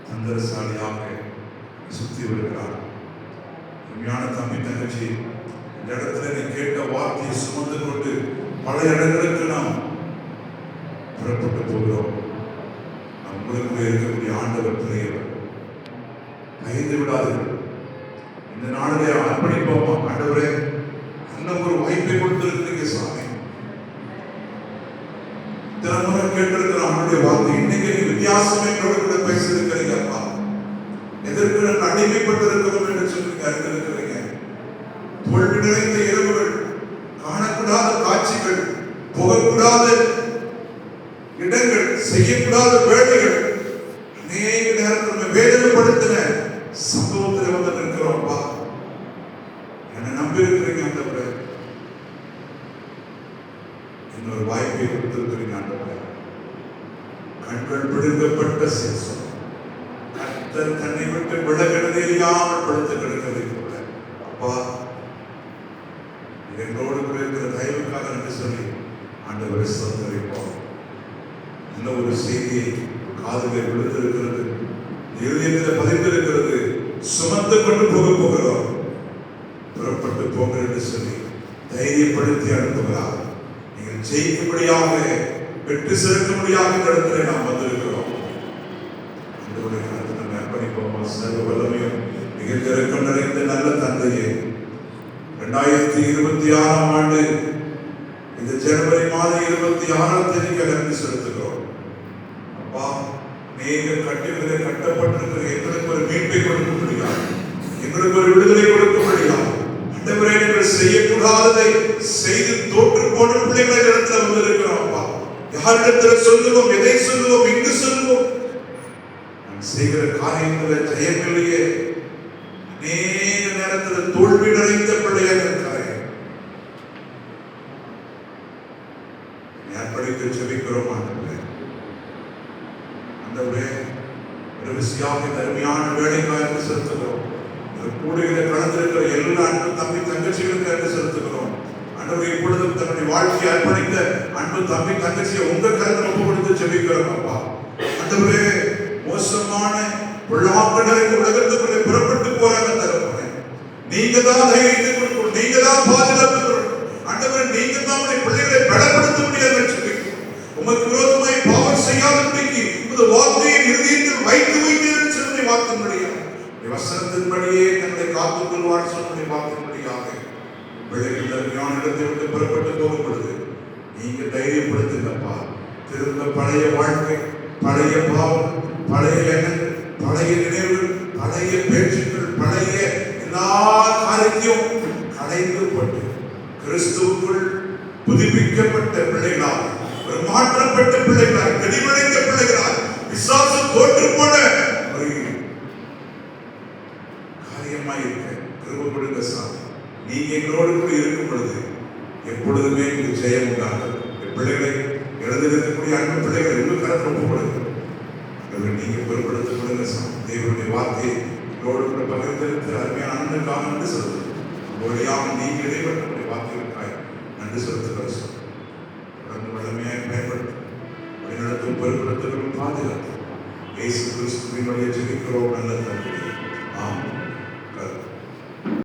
தந்திரசாலியாக சுத்தி வருகிறார். உண்மையான தம்பி தங்கச்சி, இந்த இடத்துல நீ கேட்ட வார்த்தையை சுமந்து கொண்டு பல இடங்களுக்கு நாம் புறப்பட்டு போகிறோம். நம்மளுக்கு இருக்கக்கூடிய ஆண்டவர் பெரியவர். பயந்து விடாதீர்கள். இந்த நாளிலே அர்ப்பணிப்போமா? ஆண்டவரே, இன்னும் ஒரு வாய்ப்பை கொடுத்திருக்கிறீங்க சாமி. தினமுறை கேட்டிருக்கிற அவனுடைய வார்த்தை இன்னைக்கு நீ வித்தியாசமே கூட பேசியிருக்கிறீங்க. அப்பா, எதற்கு நான் அடிமைப்பட்டிருக்கிறோம் என்று சொல்லி அறிந்திருக்கிறீங்க. தோல்வி நிறைந்த இரவுகள், காணக்கூடாத காட்சிகள், போகக்கூடாத இடங்கள், செய்யக்கூடாத வேலைகள், அநேக நேரத்தில் வேதனைப்படுத்தின சம்பவத்தில் வந்து நிற்கிறோம்ப்பா. என்னை நம்பி இருக்கிறீங்க ஆண்டவரே. இன்னொரு வாய்ப்பை கொடுத்திருக்கிறீங்க ஆண்டவரே. கண்கள் பிடுங்கப்பட்ட சேசம் கர்த்தர் தன்னை விட்டு விலகினது இல்லாமல் படுத்து கிடக்கிறது போல. அப்பா, எங்களோடு கூட இருக்கிற தயவுக்காக நன்றி சொல்லி ஆண்டவரை சந்தரிப்போம். நல்ல ஒரு செய்தியை காதுகளை விழுந்திருக்கிறது, இதயத்தில் பதிந்திருக்கிறது. சுமந்து கொண்டு போகிறோம். புறப்பட்டு போங்க என்று சொல்லி தைரியப்படுத்தி அனுப்புகிறார். நீங்கள் ஜெயிக்கும்படியாக, வெற்றி சேர்க்கும்படியாக இந்த இடத்துல நாம் வந்திருக்கிறோம். ஆண்டவருடைய கரத்தில் நம்ம அர்ப்பணிப்போமா? சர்வ வல்லமையும் மிக இரக்கம் நிறைந்த நல்ல தந்தையே, 2026ஆம் ஆண்டு இந்த ஜனவரி மாதம் 26ஆம் தேதிக்கு நன்றி செலுத்துகிறோம். அப்பா, நீங்கள் கட்டுகிற கட்டப்பட்டிருக்கிற எங்களுக்கு ஒரு மீட்பை கொடுக்க முடியாது, எங்களுக்கு ஒரு விடுதலை கொடுக்க முடியாது. ஆண்டவரே, நீங்கள் செய்யக்கூடாததை செய்து தோற்று போன பிள்ளைகளை இடத்துல வந்திருக்கிறோம். அப்பா, யாரிடத்துல சொல்லுவோம், எதை சொல்லுவோம், எங்கு சொல்லுவோம்? நான் செய்கிற காரியங்களை ஜெயமில்லையே, அநேக நேரத்தில் தோல்வி நிறைந்த பிள்ளையாக இருக்கிறேன். அர்ப்பணித்து ஜெபிக்கிறோம். ஆண்டவரே, ஒரு விசியாக அருமையான வேலைக்காக செலுத்துகிறோம். கூடுகிற கலந்திருக்கிற எல்லா அன்பு தம்பி தங்கச்சிகளுக்கு செலுத்துகிறோம். ஆண்டவரே, இப்பொழுதும் தன்னுடைய வாழ்க்கையை அர்ப்பணித்த அன்பு தம்பி தங்கச்சியை உங்க கருத்தில் ஒப்பு கொடுத்து ஜெபிக்கிறோம். அப்பா, ஆண்டவரே, மோசமான பொல்லாங்கனை உலகத்துக்குள்ளே புறப்பட்டு போறாங்க தகப்பனே, நீங்க தான் தைரியத்தை கொடுக்கணும், நீங்க தான் பாதுகாப்பு கொடுக்கணும். ஆண்டவரே, நீங்க தான் பிள்ளைகளை பலப்படுத்த முடியாது. உமக்கு விரோதமாய் பாவம் செய்யாதபடிக்கு உமது வார்த்தையை இருதயத்தில் வைத்து வைத்தீர்கள் சொல்லி வார்த்தை முடியாது. வசனத்தின்படியே தங்களை காத்துக் கொள்வார் சொல்லி வார்த்தைப்படியாக பிள்ளைகள் தருமையான இடத்தை விட்டு புறப்பட்டு போகும் பொழுது நீங்க தைரியப்படுத்துங்கப்பா. திரும்ப பழைய வாழ்க்கை, பழைய பாவம், பழைய எண்ணங்கள், பழைய நினைவுகள், பழைய பேச்சுக்கள், பழைய எல்லா காரியத்தையும் கலைந்து போட்டு கிறிஸ்துவுக்குள் புதுப்பிக்கப்பட்ட பிள்ளைகளாக, ஒரு மாற்றப்பட்ட பிள்ளைகளாக, தெளிவடைந்த பிள்ளைகளாக, விசுவாசம் தோற்று போன ஒரு காரியமாய் இருக்க கிருபை கொடுங்க சாமி. நீங்க எங்களோடு கூட இருக்கும் பொழுது எப்பொழுதுமே உங்களுக்கு ஜெயம் உண்டாகும். பிள்ளைகளை எழுந்திருக்கக்கூடிய அன்பு பிள்ளைகளை இன்னும் கருத்து ஒப்புப்படுங்க. நீங்க பொருட்படுத்திக் கொடுங்க சாமி. தேவனுடைய வார்த்தையை எங்களோடு கூட பகிர்ந்தெடுத்து அருமையான அண்ணனுக்காக நன்றி செலுத்துகிறோம். உங்களுடையாக நீங்க இடைப்பட்ட வார்த்தைகளுக்காக நன்றி செலுத்துகிறோம் சார். தொடர்ந்து வல்லமையாக பயன்படுத்தும் வழிநடத்தும் பொருட்படுத்துகளும் பாதுகாத்து இயேசு கிறிஸ்துவின் வழியை ஜெபிக்கிறோம். நல்ல